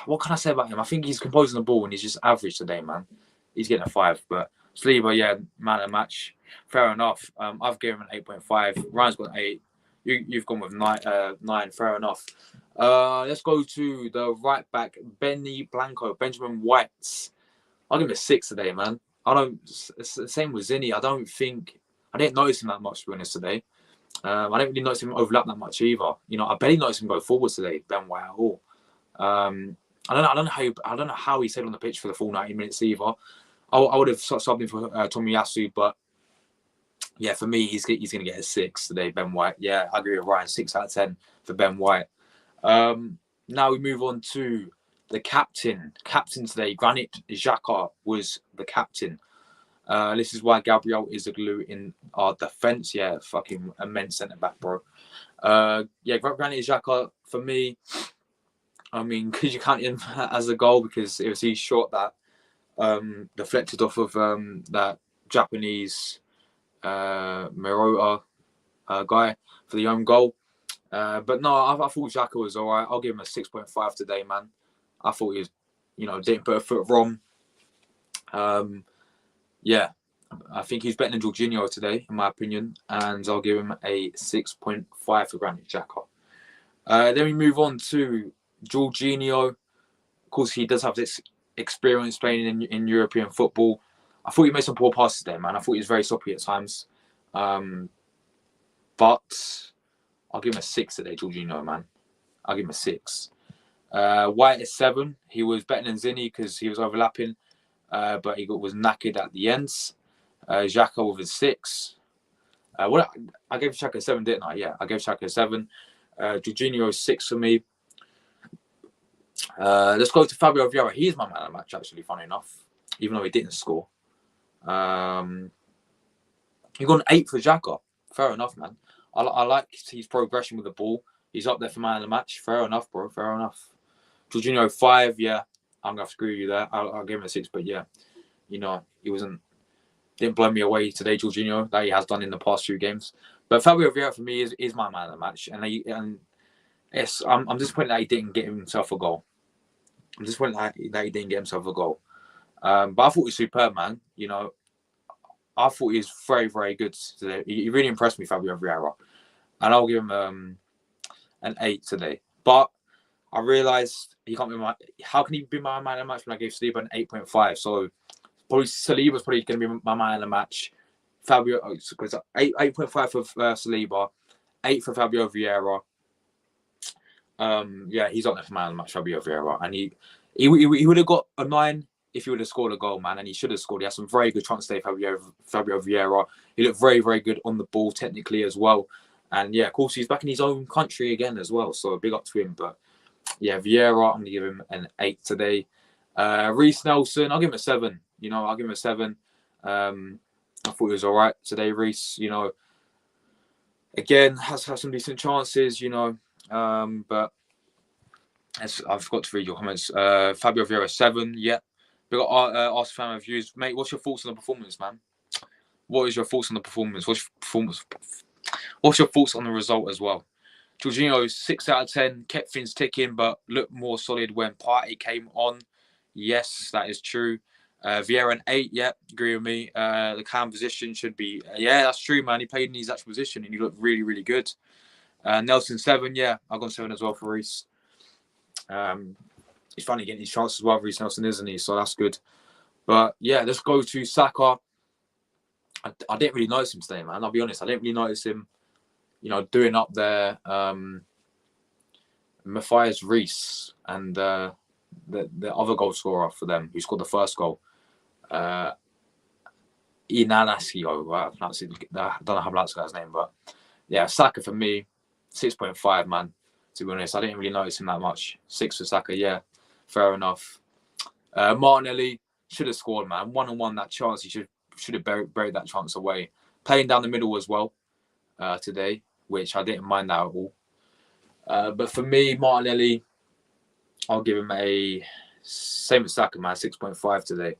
What can I say about him? I think he's composing the ball and he's just average today, man. He's getting a 5, but Saliba, yeah, man of the match. Fair enough. I've given him an 8.5. Ryan's got an 8. You've gone with 9. Fair enough. Let's go to the right back, Benjamin White. I'll give him a 6 today, man. It's the same with Zinni. I didn't notice him that much, to be honest, today. I didn't really notice him overlap that much either. I barely noticed him go forward today, Ben White, at all. I don't know how he stayed on the pitch for the full 90 minutes either. I would have subbed him for Tomiyasu, but yeah, for me, he's going to get a 6 today, Ben White. Yeah, I agree with Ryan. 6 out of 10 for Ben White. Now we move on to the captain. Captain today, Granit Xhaka was the captain. This is why Gabriel is the glue in our defense. Yeah, fucking immense centre back, bro. Yeah, Granit Xhaka for me. I mean, could you count him as a goal because it was his shot that deflected off of that Japanese Murata guy for the own goal. But no, I thought Xhaka was all right. I'll give him a 6.5 today, man. I thought he was, didn't put a foot wrong. Yeah, I think he's better than Jorginho today, in my opinion, and I'll give him a 6.5 for Granit Xhaka. Then we move on to Jorginho. Of course, he does have this experience playing in European football. I thought he made some poor passes there, man. I thought he was very sloppy at times. But I'll give him a 6 today, Jorginho, man. I'll give him a 6. White is 7. He was better than Zinni because he was overlapping, but he was knackered at the ends. Xhaka with a 6. I gave Xhaka a 7, didn't I? Yeah, I gave Xhaka a 7. Jorginho is 6 for me. Let's go to Fabio Vieira. He's my man of the match, actually, funny enough, even though he didn't score. He got an 8 for Xhaka. Fair enough, man. I like his progression with the ball. He's up there for man of the match. Fair enough, bro. Fair enough. Jorginho 5, yeah. I'm gonna have to agree with you there. I'll give him a 6, but yeah, he didn't blow me away today, Jorginho, that he has done in the past few games. But Fabio Vieira for me is my man of the match, and yes, I'm disappointed that he didn't get himself a goal. I'm disappointed that he didn't get himself a goal. But I thought he was superb, man. I thought he was very, very good today. He really impressed me, Fabio Vieira. And I'll give him an 8 today. But I realised how can he be my man of the match when I gave Saliba an 8.5? So probably Saliba's probably going to be my man of the match. Fabio, because 8.5 for Saliba, 8 for Fabio Vieira. Yeah, he's on there for man of the match, Fabio Vieira. And he would have got a 9 if he would have scored a goal, man, and he should have scored. He had some very good chances today, Fabio Vieira. He looked very, very good on the ball technically as well. And yeah, of course, he's back in his own country again as well. So big up to him. But yeah, Vieira, I'm going to give him an 8 today. Reece Nelson, I'll give him a 7. I'll give him a 7. I thought he was all right today, Reece. Again, has some decent chances, but I forgot to read your comments. Fabio Vieira, 7. Yeah. We got Arsenal fan reviews. Mate, what's your thoughts on the performance, man? What is your thoughts on the performance? What's your thoughts on the result as well? Jorginho, 6 out of 10, kept things ticking, but looked more solid when Partey came on. Yes, that is true. Vieira, an 8, yeah, agree with me. The cam position should be, yeah, that's true, man. He played in his actual position and he looked really, really good. Nelson, 7, yeah, I've gone 7 as well for Reece. He's finally getting his chances as well, Reece Nelson, isn't he? So that's good. But yeah, let's go to Saka. I didn't really notice him today, man. I'll be honest. I didn't really notice him, doing up there. Matthias Reece and the other goal scorer for them, who scored the first goal. Inanasio, right? I don't know how to pronounce that guy's name, but yeah, Saka for me, 6.5, man. To be honest, I didn't really notice him that much. 6 for Saka, yeah, fair enough. Martinelli should have scored, man. 1-on-1 that chance, he should have buried that chance away. Playing down the middle as well today, which I didn't mind that at all. But for me, Martinelli, I'll give him a same as Saka, man, 6.5 today.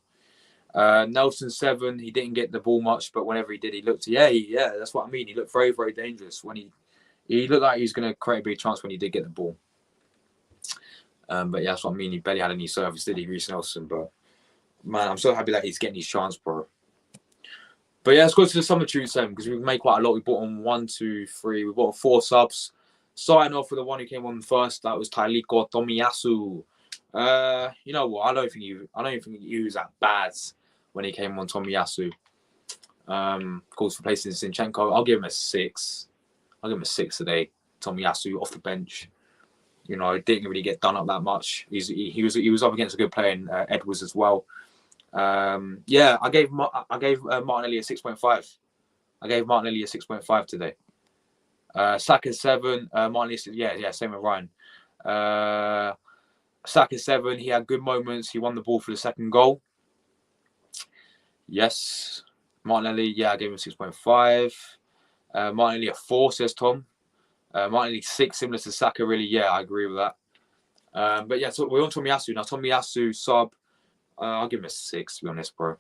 Nelson 7. He didn't get the ball much, but whenever he did, he looked. Yeah, that's what I mean. He looked very, very dangerous when he looked like he was going to create a big chance when he did get the ball. But yeah, that's what I mean. He barely had any service, did he, Reece Nelson? But man, I'm so happy that he's getting his chance, bro. But yeah, let's go to the substitutes then, because we've made quite a lot. We brought on 1, 2, 3. We brought on 4 subs. Starting off with the one who came on first, that was Taliko Tomiyasu. You know what? I don't think he was that bad when he came on, Tomiyasu. Of course, replacing Zinchenko. I'll give him a 6. I'll give him a 6 today. Tomiyasu off the bench. He didn't really get done up that much. He was up against a good player in Edwards as well. Yeah, I gave Martinelli a 6.5. I gave Martinelli a 6.5 today. Saka 7. Martinelli, yeah, same with Ryan. Saka 7. He had good moments. He won the ball for the second goal. Yes. Martinelli, yeah, I gave him 6.5. Martinelli a 4, says Tom. Martinelli 6, similar to Saka, really. Yeah, I agree with that. But yeah, so we're on Tomiyasu. Now, Tomiyasu sub, I'll give him a 6, to be honest, bro.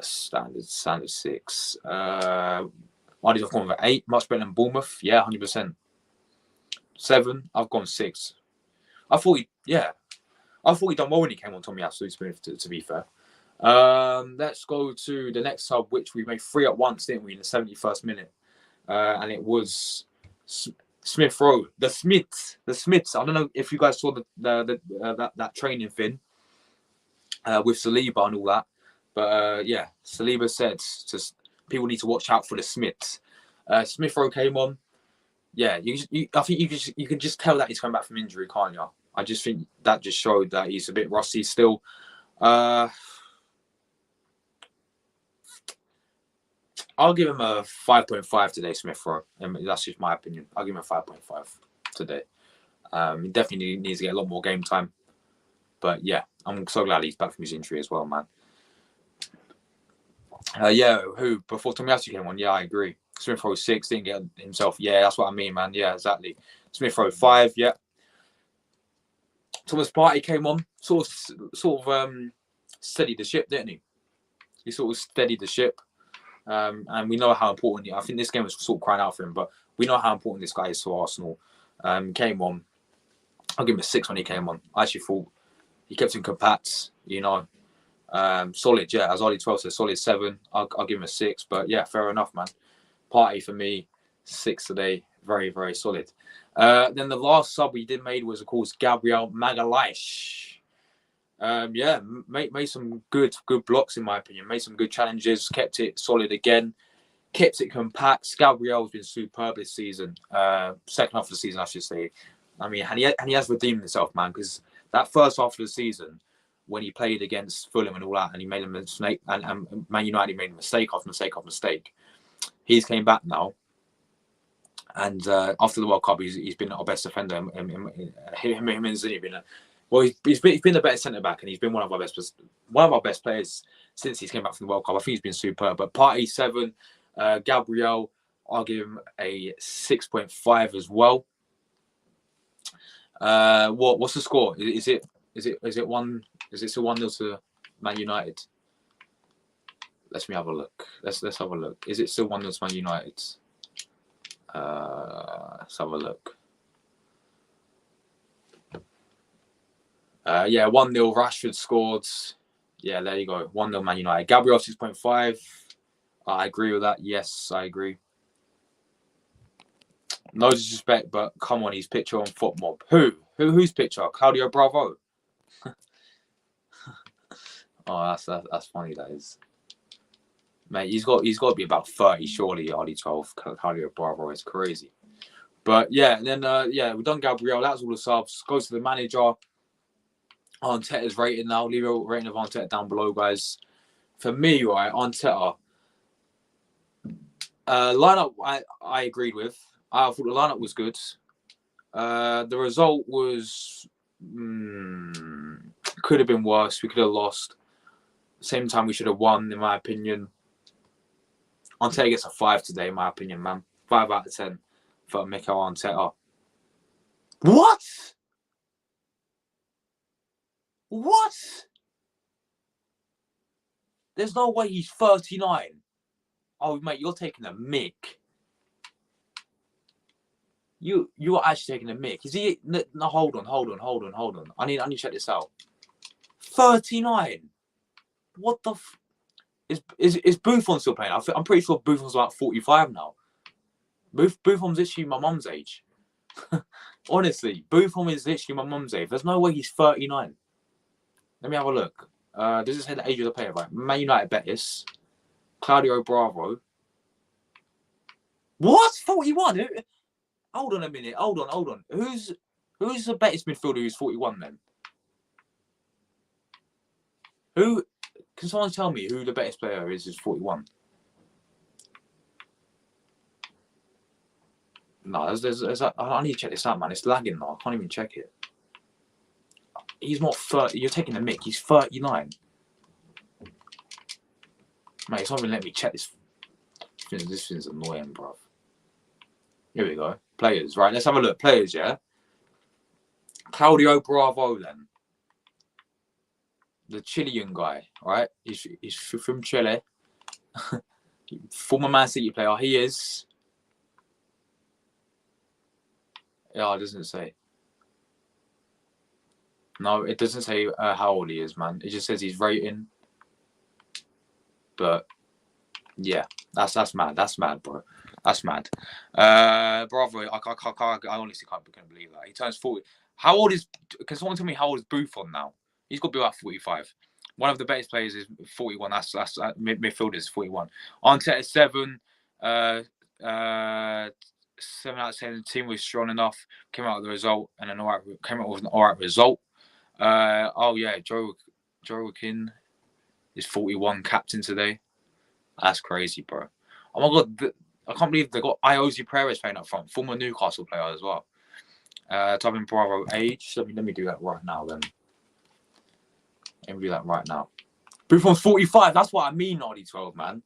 Standard 6. I've gone with 8, much better than Bournemouth. Yeah, 100%. 7, I've gone 6. I thought he done well when he came on, Tomiyasu, to be fair. Let's go to the next sub, which we made 3 at once, didn't we, in the 71st minute? And it was Smith Rowe. The Smiths. I don't know if you guys saw that training thing with Saliba and all that. But yeah, Saliba said people need to watch out for the Smiths. Smith Rowe came on. Yeah, I think you can just tell that he's coming back from injury, can't you? I just think that just showed that he's a bit rusty still. I'll give him a 5.5 today, Smith Rowe. That's just my opinion. I'll give him a 5.5 today. He definitely needs to get a lot more game time. But yeah, I'm so glad he's back from his injury as well, man. Before Tomiyasu came on? Yeah, I agree. Smith Rowe 6, didn't get himself. Yeah, that's what I mean, man. Yeah, exactly. Smith Rowe 5, yeah. Thomas Partey came on, sort of steadied the ship, didn't he? He sort of steadied the ship. And we know how important. I think this game was sort of crying out for him, but we know how important this guy is to Arsenal. Came on. I'll give him a 6 when he came on. I actually thought he kept him compact. Solid. Yeah, as Ollie 12 says, solid 7. I'll give him a 6. But yeah, fair enough, man. Partey for me, 6 today. Very, very solid. Then the last sub we made was, of course, Gabriel Magalhaes. Made some good blocks in my opinion. Made some good challenges. Kept it solid again. Kept it compact. Gabriel's been superb this season. Second half of the season, I should say. I mean, and he has redeemed himself, man. Because that first half of the season, when he played against Fulham and all that, and he made a mistake, and Man United made mistake after mistake. He's came back now, and after the World Cup, he's been our best defender. Him and Zini been. He's been the better centre back, and he's been one of our best players since he came back from the World Cup. I think he's been superb. But Partey 7, Gabriel, I'll give him a 6.5 as well. What's the score? Is it 1? Is it still 1-0 to Man United? Let me have a look. Let's have a look. Is it still 1-0 to Man United? Let's have a look. 1-0. Rashford scored. Yeah, there you go. 1-0 Man United. Gabriel 6.5. I agree with that. Yes, I agree. No disrespect, but come on, his picture on FotMob. Whose picture? Claudio Bravo. Oh, that's funny. That is, mate. He's got to be about 30, surely. RD12. Claudio Bravo is crazy. But yeah, and then we've done Gabriel. That's all the subs. Goes to the manager. Arteta's rating now. Leave a rating of Arteta down below, guys. For me, right, Arteta. Lineup, I agreed with. I thought the lineup was good. The result was could have been worse. We could have lost. Same time, we should have won, in my opinion. Arteta gets a 5 today, in my opinion, man. 5 out of 10 for Mikel Arteta. What? What? There's no way he's 39. Oh, mate, you're taking a mick. You are actually taking a mick. Is he? No, hold on. I need to check this out. 39. What the? Is Buffon still playing? I'm pretty sure Buffon's about 45 now. Buffon's literally my mum's age. Honestly, Buffon is literally my mum's age. There's no way he's 39. Let me have a look. Does it say the age of the player? Right. Man United Betis. Claudio Bravo. What? 41? Hold on a minute. Hold on. Who's the Betis midfielder who's 41 then? Who? Can someone tell me who the Betis player is who's 41? No, there's I need to check this out, man. It's lagging now. I can't even check it. He's not 30. You're taking the mick. He's 39. Mate, it's not even let me check this. This thing's annoying, bro. Here we go. Players, right? Let's have a look. Players, yeah? Claudio Bravo, then. The Chilean guy, right? He's from Chile. Former Man City player. He is. Yeah, it doesn't say. No, it doesn't say how old he is, man. It just says he's rating. But yeah, that's mad. That's mad, bro. That's mad. Bravo, I honestly can't believe that. He turns 40. How old is? Can someone tell me how old is Buffon now? He's got to be about 45. One of the best players is 41. That's midfielder is 41. Arteta 7. 7 out of 10. The team was strong enough. Came out with the result and an alright result. Joaquin is 41, captain today. That's crazy, bro. Oh my god, I can't believe they got Iosi Perez playing up front, former Newcastle player as well. Type in Bravo age. Let me do that right now then. Let me do that right now. Buffon's 45. That's what I mean, RD12, man.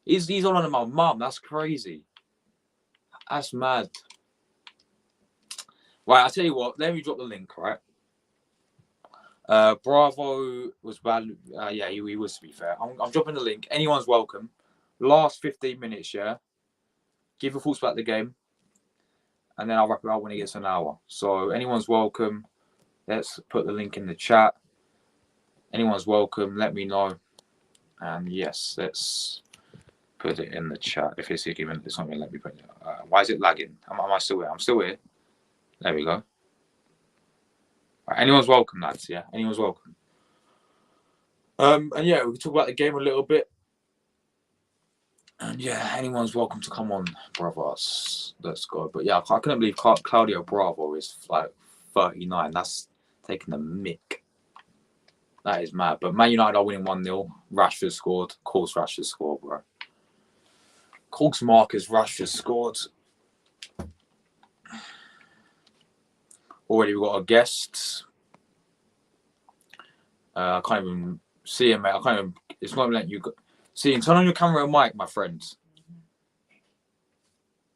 He's on my mum. That's crazy. That's mad. Right, I'll tell you what. Let me drop the link, right? Bravo was bad. Yeah, he was, to be fair. I'm dropping the link. Anyone's welcome. Last 15 minutes, yeah? Give your thoughts about the game. And then I'll wrap it up when it gets an hour. So anyone's welcome. Let's put the link in the chat. Anyone's welcome. Let me know. And yes, let's put it in the chat. If it's even, it's not going to let me put it. Why is it lagging? Am I still here? I'm still here. There we go. Right, anyone's welcome, lads. Yeah, anyone's welcome. And yeah, we can talk about the game a little bit. And yeah, anyone's welcome to come on, brothers. Let's go. But yeah, I couldn't believe Claudio Bravo is like 39. That's taking the mick. That is mad. But Man United are winning 1-0. Rashford scored. Of course, Rashford scored, bro. Of course, Marcus Rashford scored. Already we've got a guest. I can't even see him, mate. It's not even letting you go. See, turn on your camera and mic, my friends.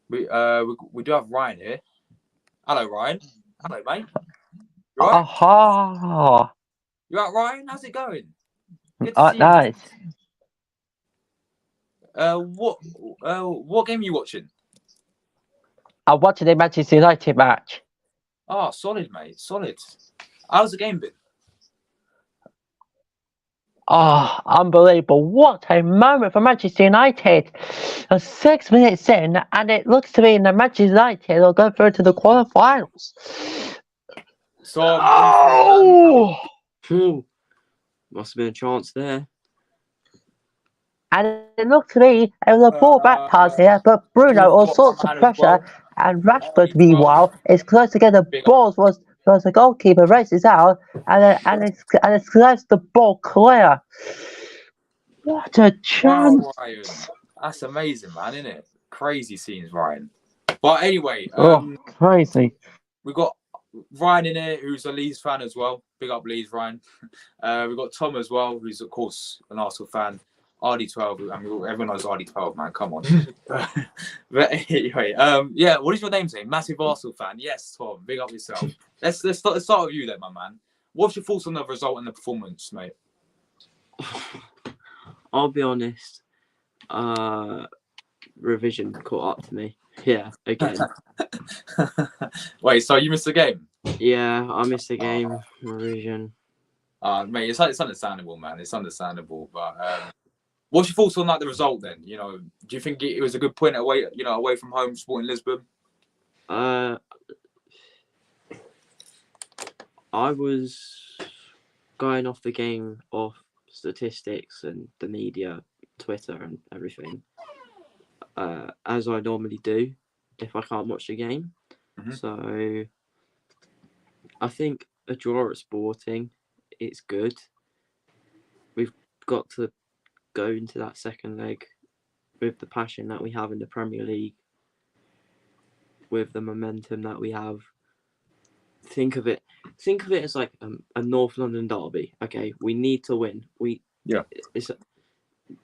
We do have Ryan here. Hello, Ryan. Hello, mate. You all right? Aha! You all right, Ryan? How's it going? Good to see Nice. you. What game are you watching? I watched the Manchester United match. Oh, solid, mate. Solid. How's the game been? Oh, unbelievable. What a moment for Manchester United. 6 minutes in, and it looks to me that Manchester United will go through to the quarterfinals. Tom, Oh! Must have been a chance there. And it looks to me it was a ball back pass here, but Bruno all sorts of pressure, and Rashford, meanwhile, is close to get the balls was the goalkeeper races out, and it's lets the ball clear. What a chance! Wow, Ryan. That's amazing, man, isn't it? Crazy scenes, Ryan. But anyway, Crazy. we've got Ryan in here, who's a Leeds fan as well. Big up Leeds, Ryan. We've got Tom as well, who's of course an Arsenal fan. RD12, I mean, everyone knows RD12, man. Come on. But anyway, yeah. What is your name, say? Massive Arsenal fan. Yes, Tom. Big up yourself. Let's start with you then, my man. What's your thoughts on the result and the performance, mate? I'll be honest. Revision caught up to me. Yeah, again. Wait, so you missed the game? Yeah, I missed the game. Revision. Mate, it's understandable, man. It's understandable, but what's your thoughts on the result then? You know, do you think it was a good point away from home, supporting Lisbon? I was going off the game off statistics and the media, Twitter and everything, as I normally do if I can't watch the game. Mm-hmm. So I think a draw at Sporting, it's good. We've got to go into that second leg with the passion that we have in the Premier League, with the momentum that we have. Think of it as like a North London derby. Okay, we need to win.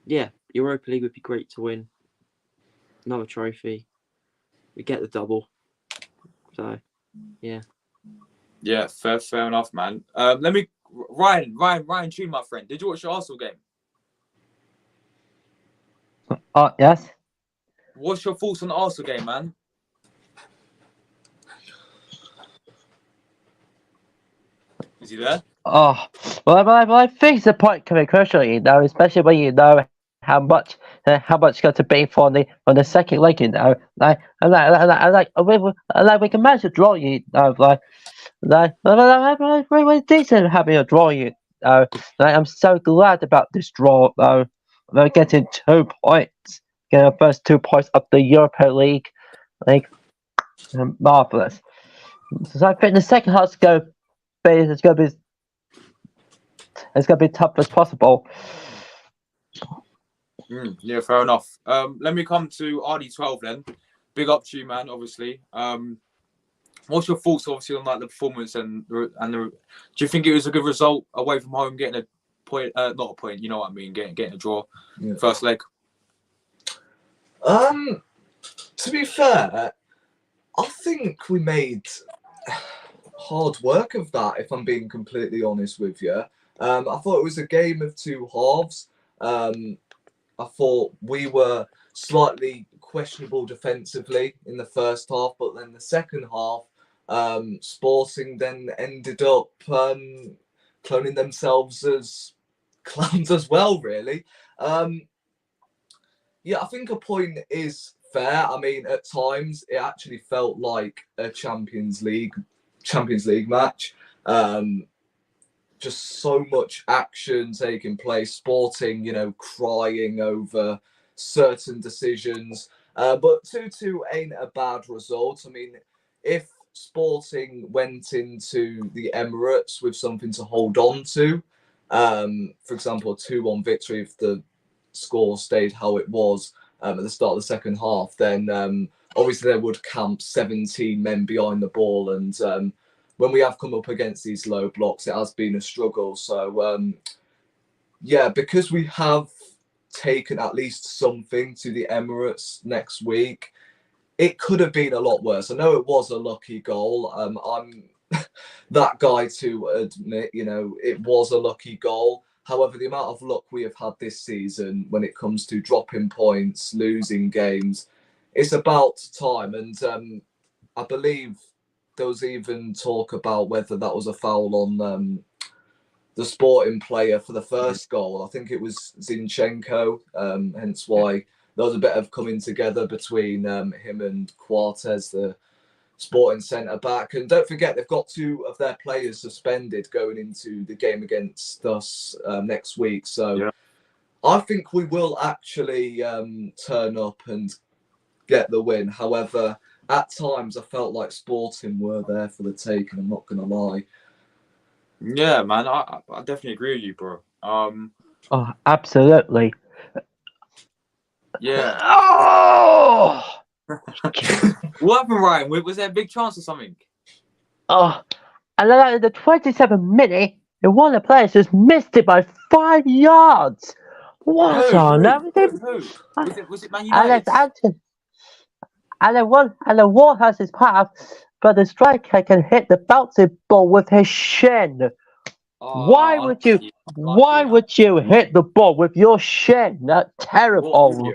Europa League would be great to win. Another trophy. We get the double. So, yeah. Yeah, fair enough, man. Ryan Tune, my friend. Did you watch the Arsenal game? Yes. What's your thoughts on the Arsenal game, man? Is he there? Oh, well, I think the point can be crucial, especially when you know how much got to be for the second leg, we can manage to draw, we're decent having a draw, I'm so glad about this draw, though. We're getting 2 points, getting our first 2 points of the Europa League, marvelous. So I think the second half's it's gonna be tough as possible. Yeah, fair enough. Let me come to RD12 then. Big up to you, man. Obviously. What's your thoughts, obviously, on the performance and the? Do you think it was a good result away from home, getting a point? Not a point. You know what I mean? Getting a draw, first leg. To be fair, I think we made hard work of that, if I'm being completely honest with you. I thought it was a game of two halves. I thought we were slightly questionable defensively in the first half, but then the second half, Sporting then ended up cloning themselves as clowns as well, really. Yeah, I think a point is fair. I mean, at times it actually felt like a Champions League match. Just so much action taking place. Sporting, crying over certain decisions. But 2-2 ain't a bad result. I mean, if Sporting went into the Emirates with something to hold on to, for example, a 2-1 victory, if the score stayed how it was at the start of the second half, then obviously they would camp 17 men behind the ball. And when we have come up against these low blocks, it has been a struggle. So, because we have taken at least something to the Emirates next week, it could have been a lot worse. I know it was a lucky goal. I'm that guy to admit, it was a lucky goal. However, the amount of luck we have had this season when it comes to dropping points, losing games, it's about time. And I believe there was even talk about whether that was a foul the Sporting player for the first goal. I think it was Zinchenko, hence why there was a bit of coming together between him and Quartes, the Sporting centre-back. And don't forget, they've got 2 of their players suspended going into the game against us next week. So I think we will actually turn up and get the win. However, at times I felt like Sporting were there for the taking, I'm not going to lie. Yeah, man, I definitely agree with you, bro. Oh, absolutely. Yeah. Oh! What happened, Ryan? Was there a big chance or something? Oh, and then at the 27th minute, one of the players just missed it by 5 yards. What on earth? Who? Was it Man United? And it's Anton. And then one has his path, but the striker can hit the bouncing ball with his shin. Why would you hit the ball with your shin? That's terrible.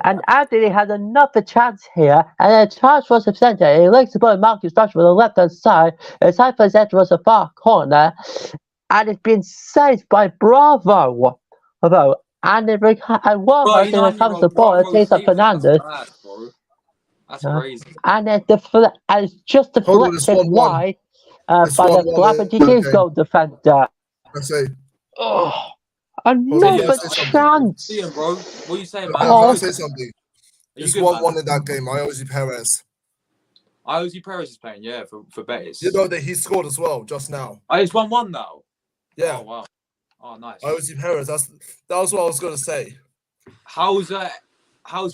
And Anthony had another chance here, and the chance was presented. He links the ball, Marcus Rashford on the left hand side. His side presenter was the far corner, and it's been saved by Bravo. And it comes the ball, it takes up Fernandez. That's crazy. And it's just deflected wide. By the Flabbergasted goal defender. I say, another chance. Ian, bro, what are you saying, man? Can I say something? It's 1-1 in that game. Ayoze Perez. Ayoze Perez is playing, yeah, for Betis. You know that he scored as well just now. Oh, it's 1-1 now. Yeah. Oh wow. Oh nice. Ayoze Perez. That was what I was gonna say. How's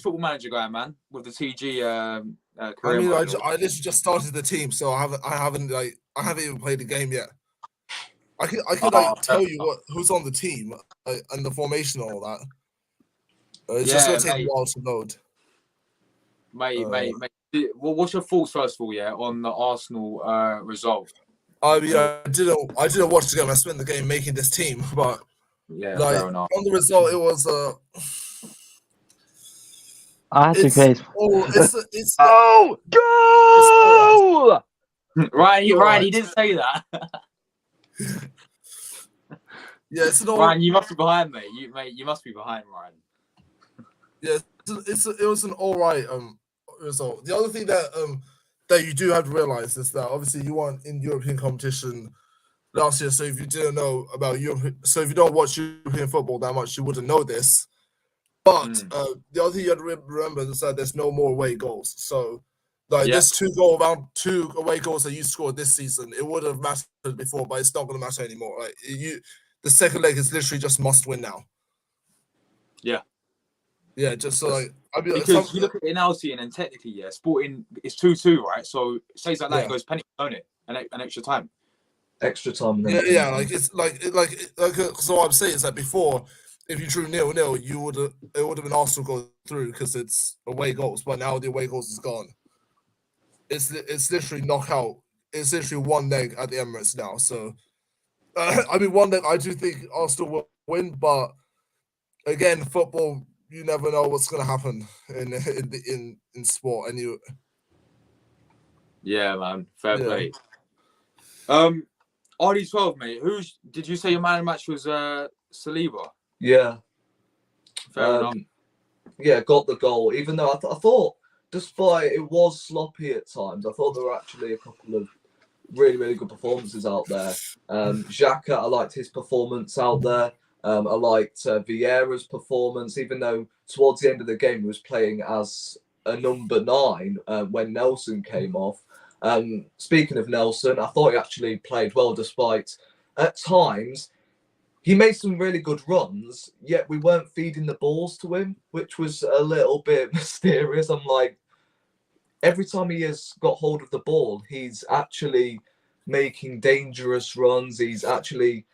Football Manager going, man? With the TG career I mean, mode? I literally just started the team, so I haven't even played the game yet. I could tell you who's on the team and the formation and all that. It's just gonna take a while to load. Mate. Well, what's your thoughts first of all, on the Arsenal result? I mean, I didn't watch the game. I spent the game making this team, but fair enough. On the result, it was it's goal! Ryan, he didn't say that. Yeah, it's an Ryan, you must be behind, mate. You must be behind, Ryan. Yeah, it was an all right result. The other thing that you do have to realize is that obviously you weren't in European competition last year, so if you didn't know about so if you don't watch European football that much, you wouldn't know this. But the other thing you have to remember is that there's no more away goals. So, there's 2 away goals that you scored this season. It would have mattered before, but it's not going to matter anymore. Like the second leg is literally just must win now. Yeah. Yeah, just so because you look at it now, and then technically, Sporting is 2-2, right? So it stays like that and goes penalty, don't it? An extra time. Extra time. Yeah. So what I'm saying is that before, if you drew 0-0, it would have been Arsenal go through because it's away goals. But now the away goals is gone. It's literally knockout. It's literally 1 leg at the Emirates now. So, I mean, 1 leg I do think Arsenal will win, but again, football, you never know what's going to happen in sport. And yeah, man, fair play. RD12, mate. Did you say your man of the match was Saliba? Yeah. Fair enough. Yeah, got the goal. Even though I thought, despite it was sloppy at times, I thought there were actually a couple of really, really good performances out there. Xhaka, I liked his performance out there. I liked Vieira's performance, even though towards the end of the game he was playing as a number 9 when Nelson came off. Speaking of Nelson, I thought he actually played well, despite at times he made some really good runs, yet we weren't feeding the balls to him, which was a little bit mysterious. I'm like, every time he has got hold of the ball, he's actually making dangerous runs. He's actually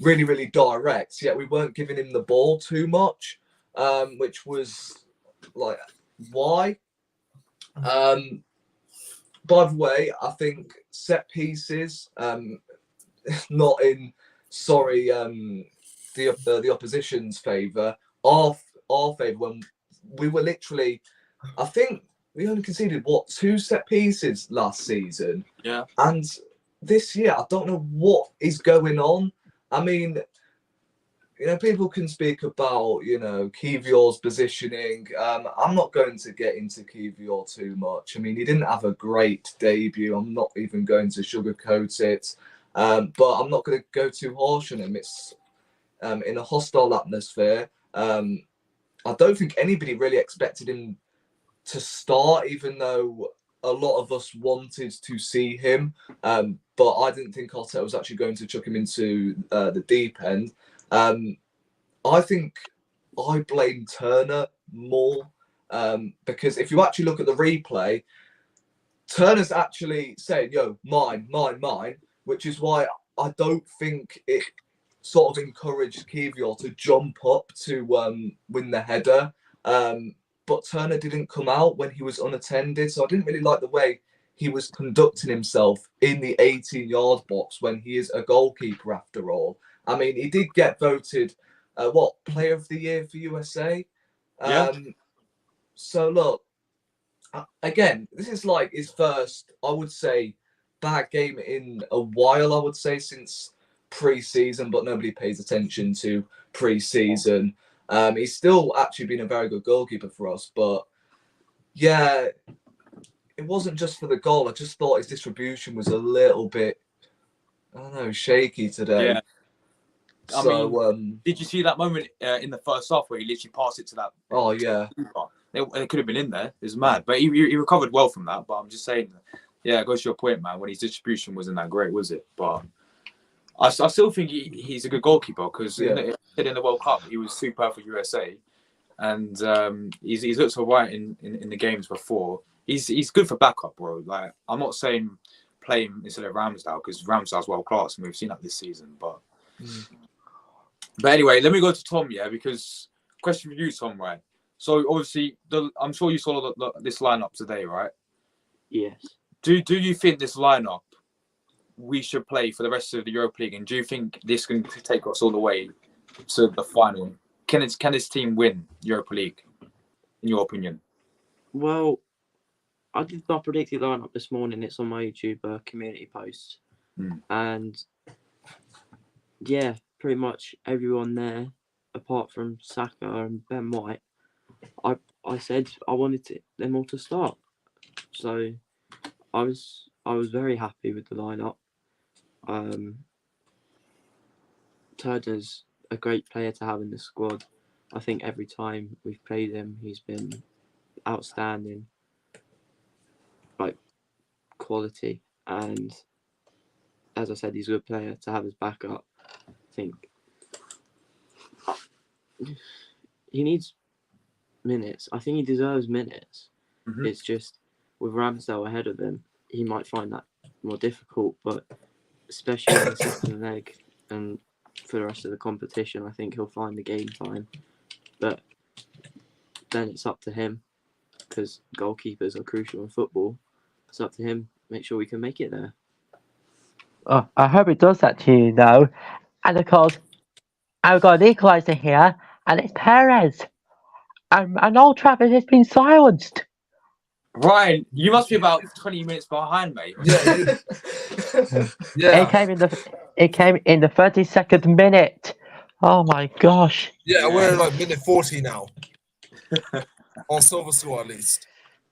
really, really direct, yet we weren't giving him the ball too much, which was like, why? By the way, I think set pieces, not in the opposition's favour, our favour, when we were literally, I think we only conceded 2 set pieces last season. Yeah. And this year, I don't know what is going on. I mean, people can speak about, Kivior's positioning. I'm not going to get into Kivior too much. I mean, he didn't have a great debut. I'm not even going to sugarcoat it. But I'm not going to go too harsh on him. It's in a hostile atmosphere. I don't think anybody really expected him to start, even though a lot of us wanted to see him. But I didn't think Arteta was actually going to chuck him into the deep end. I think I blame Turner more because if you actually look at the replay, Turner's actually saying, yo, mine, which is why I don't think it sort of encouraged Kivior to jump up to win the header. But Turner didn't come out when he was unattended, so I didn't really like the way he was conducting himself in the 18-yard box when he is a goalkeeper after all. I mean, he did get voted, Player of the Year for USA? Yeah. So look, again, this is like his first, I would say, bad game in a while, I would say, since pre-season, but nobody pays attention to pre-season. He's still actually been a very good goalkeeper for us, but yeah, it wasn't just for the goal. I just thought his distribution was a little bit, I don't know, shaky today. Yeah. I mean, did you see that moment in the first half where he literally passed it to that? Oh yeah, it could have been in there. It's mad, but he recovered well from that. But I'm just saying, yeah, it goes to your point, man. When his distribution wasn't that great, was it? But I still think he's a good goalkeeper because in the World Cup he was superb for USA, and he's looked alright in the games before. He's good for backup, bro. Like, I'm not saying play him instead of Ramsdale because Ramsdale's world class and we've seen that this season. But anyway, let me go to Tom, because question for you, Tom, right? So obviously, I'm sure you saw this lineup today, right? Yes. Do you think this lineup we should play for the rest of the Europa League, and do you think this can take us all the way to the final? Can this team win Europa League, in your opinion? Well, I did my predicted lineup this morning. It's on my YouTube community post, and yeah, pretty much everyone there, apart from Saka and Ben White, I said I wanted them all to start. So I was very happy with the lineup. Turner's a great player to have in the squad. I think every time we've played him, he's been outstanding, like quality. And as I said, he's a good player to have as backup. I think he needs minutes. I think he deserves minutes. It's just with Ramsdale ahead of him, he might find that more difficult. But especially in the second leg and for the rest of the competition, I think he'll find the game time. But then it's up to him, because goalkeepers are crucial in football. It's up to him. Make sure we can make it there. Oh, I hope it does that to you, though. And of course, I've got an equaliser here, and it's Perez. And Old Trafford has been silenced. Ryan, you must be about 20 minutes behind, mate. Yeah. Yeah. It came in the 32nd minute. Oh my gosh. Yeah, we're in like minute 40 now. On Silver Score, at least.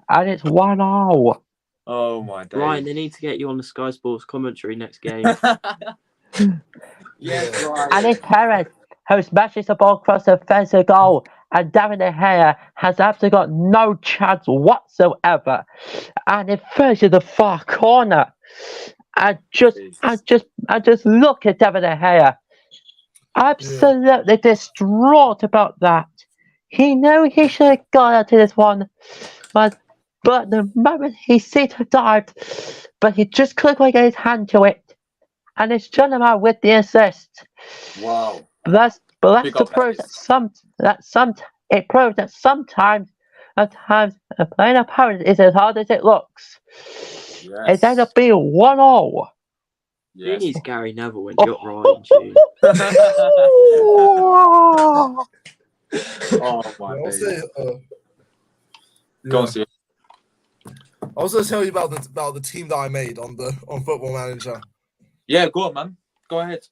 And it's 1-0. Oh my days. Ryan, they need to get you on the Sky Sports commentary next game. Yes, Ryan. And it's Perez who smashes the ball across the fence of goal. And David De Gea has absolutely got no chance whatsoever. And it falls to the far corner. And just look at David De Gea. Absolutely distraught about that. He knew he should have gone out to this one. But the moment he sees it dived, but he just couldn't quite get his hand to it. And it's John out with the assist. Wow. But that's to prove it proves that sometimes playing opponent is as hard as it looks. Yes. It ends up being 1-0. Yes. He needs Gary Neville when you got Ryan tune. Oh my days. Go on, see. I was going to tell you about the team that I made on Football Manager. Yeah, go on, man. Go ahead.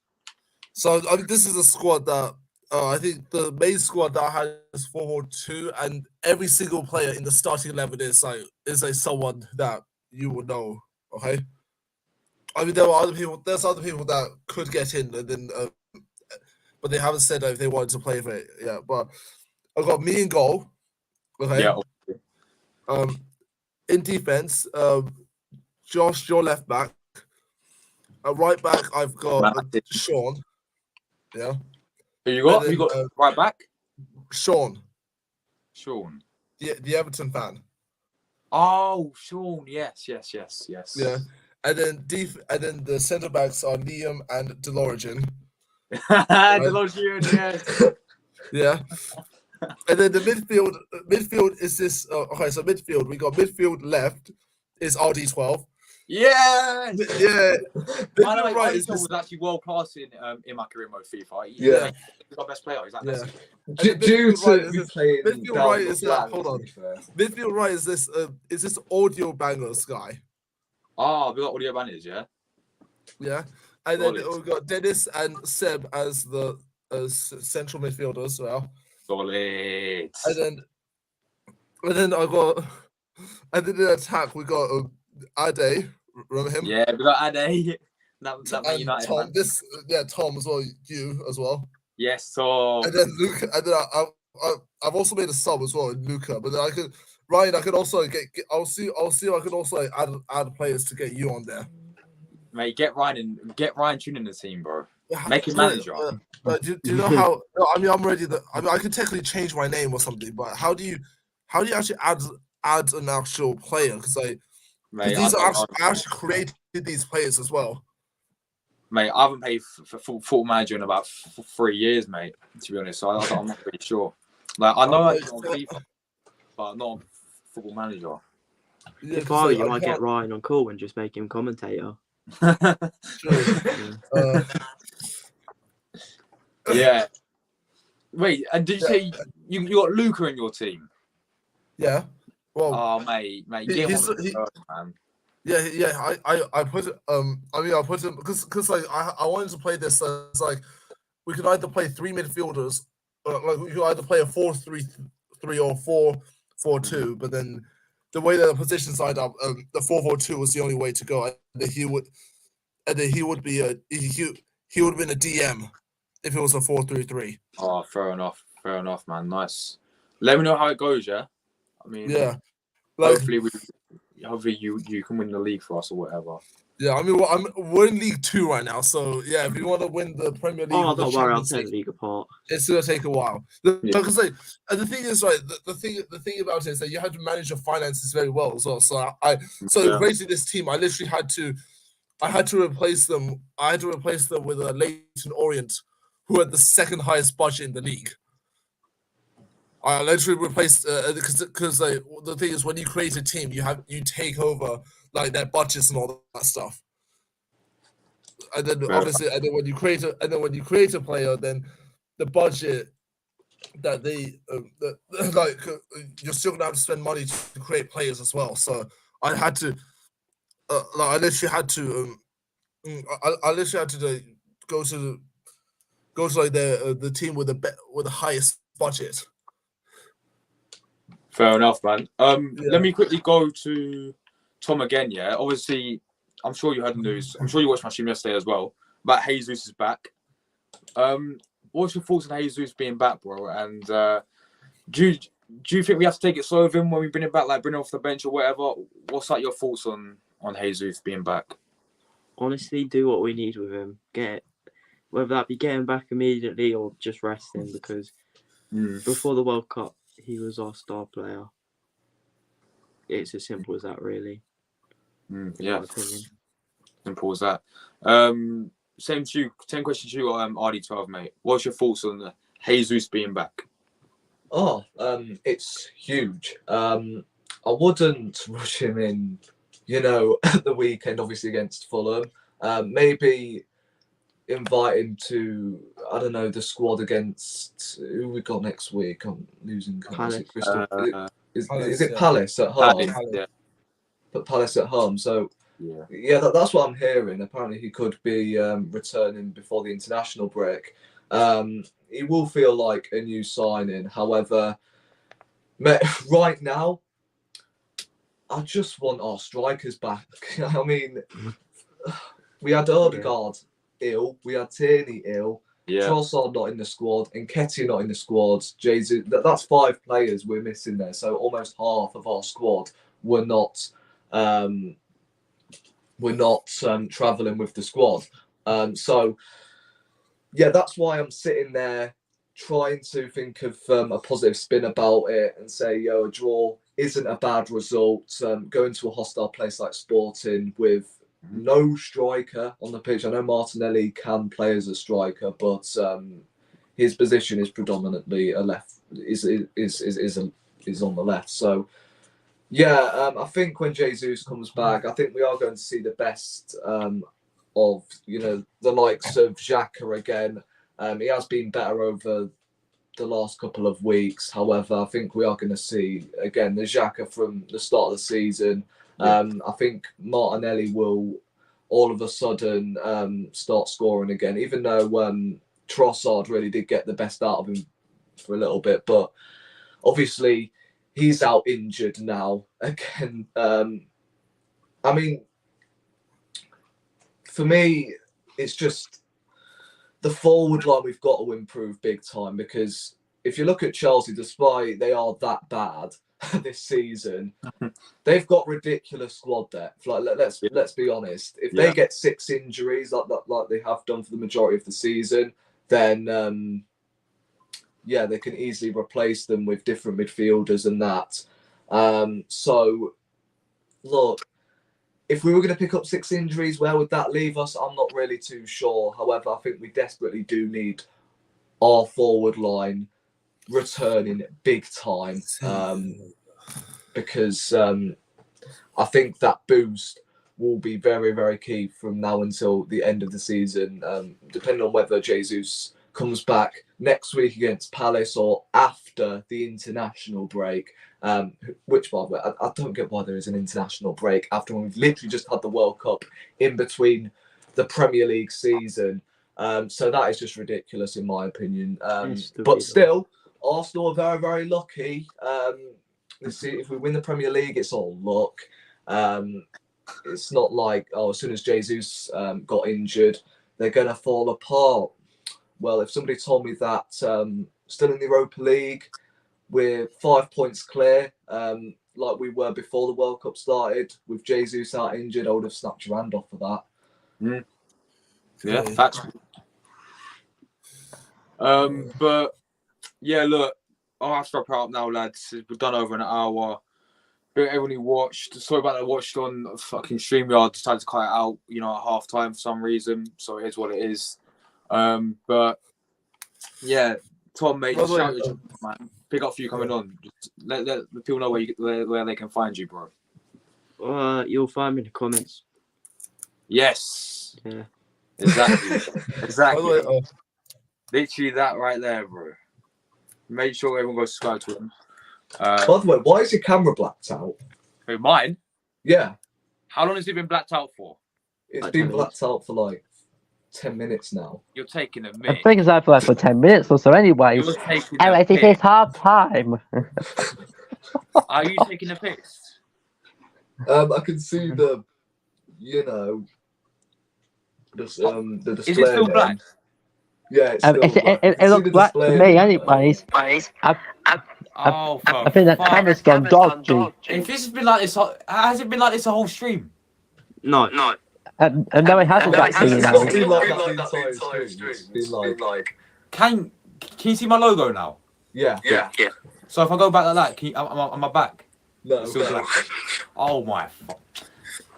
So I mean, this is a squad that I think the main squad that has 4-4-2, and every single player in the starting 11 is like someone that you would know. Okay. I mean, there are other people. There's other people that could get in, and then, but they haven't said if they wanted to play for it yet. But I've got me in goal. Okay. Yeah. In defense, Josh, your left back. Right back, I've got Sean. Yeah. Who you got? And then, You got right back? Sean, Sean. the Everton fan. Oh, Sean. Yes. Yeah. And then the centre backs are Liam and DeLorean. DeLorean, yes. Yeah. And then the midfield is this. Okay, so midfield, we got midfield left is RD12. Yes. Yeah. By the way, Right, RD12 was actually world class in my career mode FIFA. Yeah. He's our best player. He's like, Yeah. Due to me playing midfield down right the is flank, hold on. to be fair. Midfield right is this audio bangers guy. oh, we got audio banners, yeah. Yeah. And then Solid. we've got Dennis and Seb as the central midfielders as well. Solid. And then I got, and then in attack we got Ade, remember him? Yeah, we got Ade. That Man And United. Tom, Man. Tom as well, you as well. Yes, so And then Luca, and then I've also made a sub as well in Luca, but then Ryan, I could also I'll see if I could also add players to get you on there. mate, get Ryan tuning the team, bro. Make him manager. Do you know how? I mean, I'm ready. I could technically change my name or something, but how do you actually add an actual player? Because Mate, these I actually created these players as well. Mate, I haven't played for full manager in about 3 years, mate. To be honest, so I'm not pretty sure. Like I know I can on FIFA, but not on Football Manager. Yeah, If I were you, might get Ryan on call and just make him commentator. Yeah. Wait, and did you say you got Luca in your team? Yeah. Well. Oh, mate, get him on the first, man. Yeah. I put I put him because like I wanted to play this as like we could either play 3 midfielders, like we could either play a 4-3-3 or 4-4-2, but then the way that the positions lined up, the 4-4-2 was the only way to go. And then he would be he would have been a DM if it was a 4-3-3. Oh, fair enough, man. Nice. Let me know how it goes, yeah. I mean, yeah, like, hopefully you can win the league for us or whatever. Yeah, I mean, we're in League 2 right now, so yeah, if you want to win the Premier League, oh, don't worry, I'll take the league apart. It's gonna take a while. Because like, and the thing is, right, the thing about it is that you have to manage your finances very well as well. So creating this team, I literally had to replace them. I had to replace them with a Leighton Orient, who had the second highest budget in the league. I literally replaced because like the thing is, when you create a team, you take over like their budgets and all that stuff. And then obviously, and then when you create a player, then the budget that they like you're still gonna have to spend money to create players as well. So I had to, I literally had to go to like the team with the highest budget. Fair enough, man. Let me quickly go to Tom again. Yeah, obviously, I'm sure you heard the news. I'm sure you watched my stream yesterday as well. But Jesus is back. What's your thoughts on Jesus being back, bro? And do you think we have to take it slow with him when we bring him back, like bring him off the bench or whatever? What's like your thoughts on Jesus being back? Honestly, do what we need with him. Whether that be getting back immediately or just resting, because before the World Cup, he was our star player. It's as simple as that, really. Yeah, simple as that. Same question to you, RD12, mate. What's your thoughts on Jesus being back? Oh, it's huge. I wouldn't rush him in, at the weekend, obviously against Fulham. Maybe invite him to, I don't know, the squad against who we got next week. I'm losing. Palace. Is it Palace at home? Palace, yeah. But Palace at home. So Yeah, that's what I'm hearing. Apparently, he could be returning before the international break. He will feel like a new signing. However, right now, I just want our strikers back. I mean, we had Odegaard ill, we had Tierney ill, Trossard not in the squad, and Nketiah not in the squad. Jesus, that's 5 players we're missing there. So almost half of our squad were not travelling with the squad. So yeah, that's why I'm sitting there trying to think of a positive spin about it and say, a draw isn't a bad result. Going to a hostile place like Sporting with no striker on the pitch. I know Martinelli can play as a striker, but his position is predominantly a left. Is on the left. So yeah, I think when Jesus comes back, I think we are going to see the best of the likes of Xhaka again. He has been better over the last couple of weeks. However, I think we are going to see again the Xhaka from the start of the season. I think Martinelli will all of a sudden start scoring again, even though Trossard really did get the best out of him for a little bit. But obviously, he's out injured now again. I mean, for me, it's just the forward line we've got to improve big time, because if you look at Chelsea, despite they are that bad this season, they've got ridiculous squad depth. Like let's be honest. If they get 6 injuries like they have done for the majority of the season, then they can easily replace them with different midfielders and that. So look, if we were going to pick up 6 injuries, where would that leave us? I'm not really too sure. However, I think we desperately do need our forward line returning big time, because I think that boost will be very, very key from now until the end of the season, depending on whether Jesus comes back next week against Palace or after the international break. Which, by the way, I don't get why there is an international break after we've literally just had the World Cup in between the Premier League season. So that is just ridiculous in my opinion. But still, Arsenal are very, very lucky. If we win the Premier League, it's all luck. It's not like, as soon as Jesus got injured, they're going to fall apart. Well, if somebody told me that still in the Europa League, we're 5 points clear, like we were before the World Cup started, with Jesus out injured, I would have snapped your hand off for that. Yeah, facts. But yeah, look, I'll have to wrap it up now, lads. We've done over an hour. Everyone who watched, sorry about that, watched on fucking StreamYard, decided to cut it out, at half time for some reason. So it is what it is. But yeah, Tom, mate, shout out your man. Pick up for you coming on. Just let the people know where they can find you, bro. You'll find me in the comments. Yes. Yeah. Exactly. Literally that right there, bro. Make sure everyone goes subscribe to him. By the way, why is your camera blacked out? Who, mine? Yeah. How long has it been blacked out for? It's been blacked out for like 10 minutes now. You're taking a I minute. think it's out for 10 minutes or so anyways. Anyway, it is half time. Are you taking a piss? I can see the display. Is it still black? Yeah, it's still black. It looks black to me anyways. Oh, I think that camera's gone dodgy. If this has been like this, has it been like this the whole stream? No. And no, it hasn't actually. It's not been like that the entire stream. It's been like... Can you see my logo now? Yeah. So if I go back like that, am I back? No. Oh my fuck.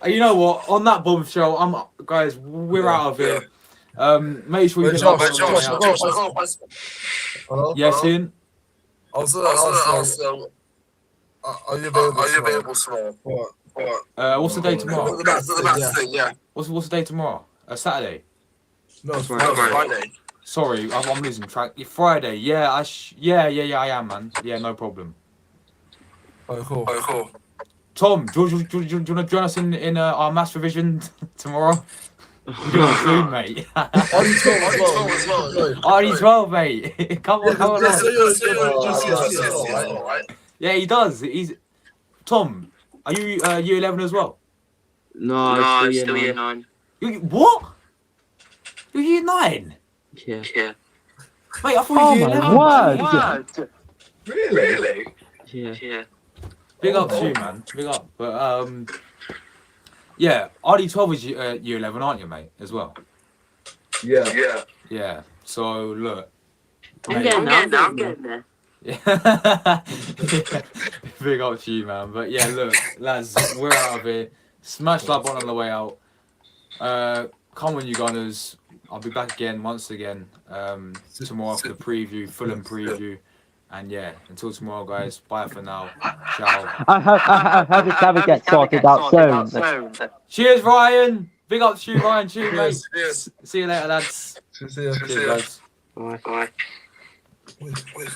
You know what? On that bombshell, guys, we're out of here. Make sure you get Yes, Ian? Also, are you available tomorrow? What? What's the day tomorrow? The thing, yeah. What's the day tomorrow? Saturday? No, it's Friday. Sorry, I'm losing track. Friday, yeah, I am, man. Yeah, no problem. Oh, cool. Tom, do you want to join us in our maths revision tomorrow? We're doing it soon, mate. RD12, mate. Come on, come on. Yeah, he does. He's Tom. Are you year 11 as well? No, I'm still year 9. What? You're year 9? Yeah. Mate, I thought you were year 11. Word. Really? Yeah. Big up to you, man. Big up. But yeah, RD12 is year 11, aren't you, mate? As well. Yeah. Yeah. So look. I'm mate, getting there. Yeah. Big up to you, man. But yeah, look, lads, we're out of here. Smash that button on the way out. Come on, you Gunners. I'll be back again once again tomorrow for the preview, Fulham preview. And yeah, until tomorrow, guys. Bye for now. Ciao. I hope this cabin gets sorted out soon. Cheers, Ryan. Big up to you, Ryan. Cheers, mate. Cheers. See you later, lads. See ya. Cheers, guys. Bye. Wait.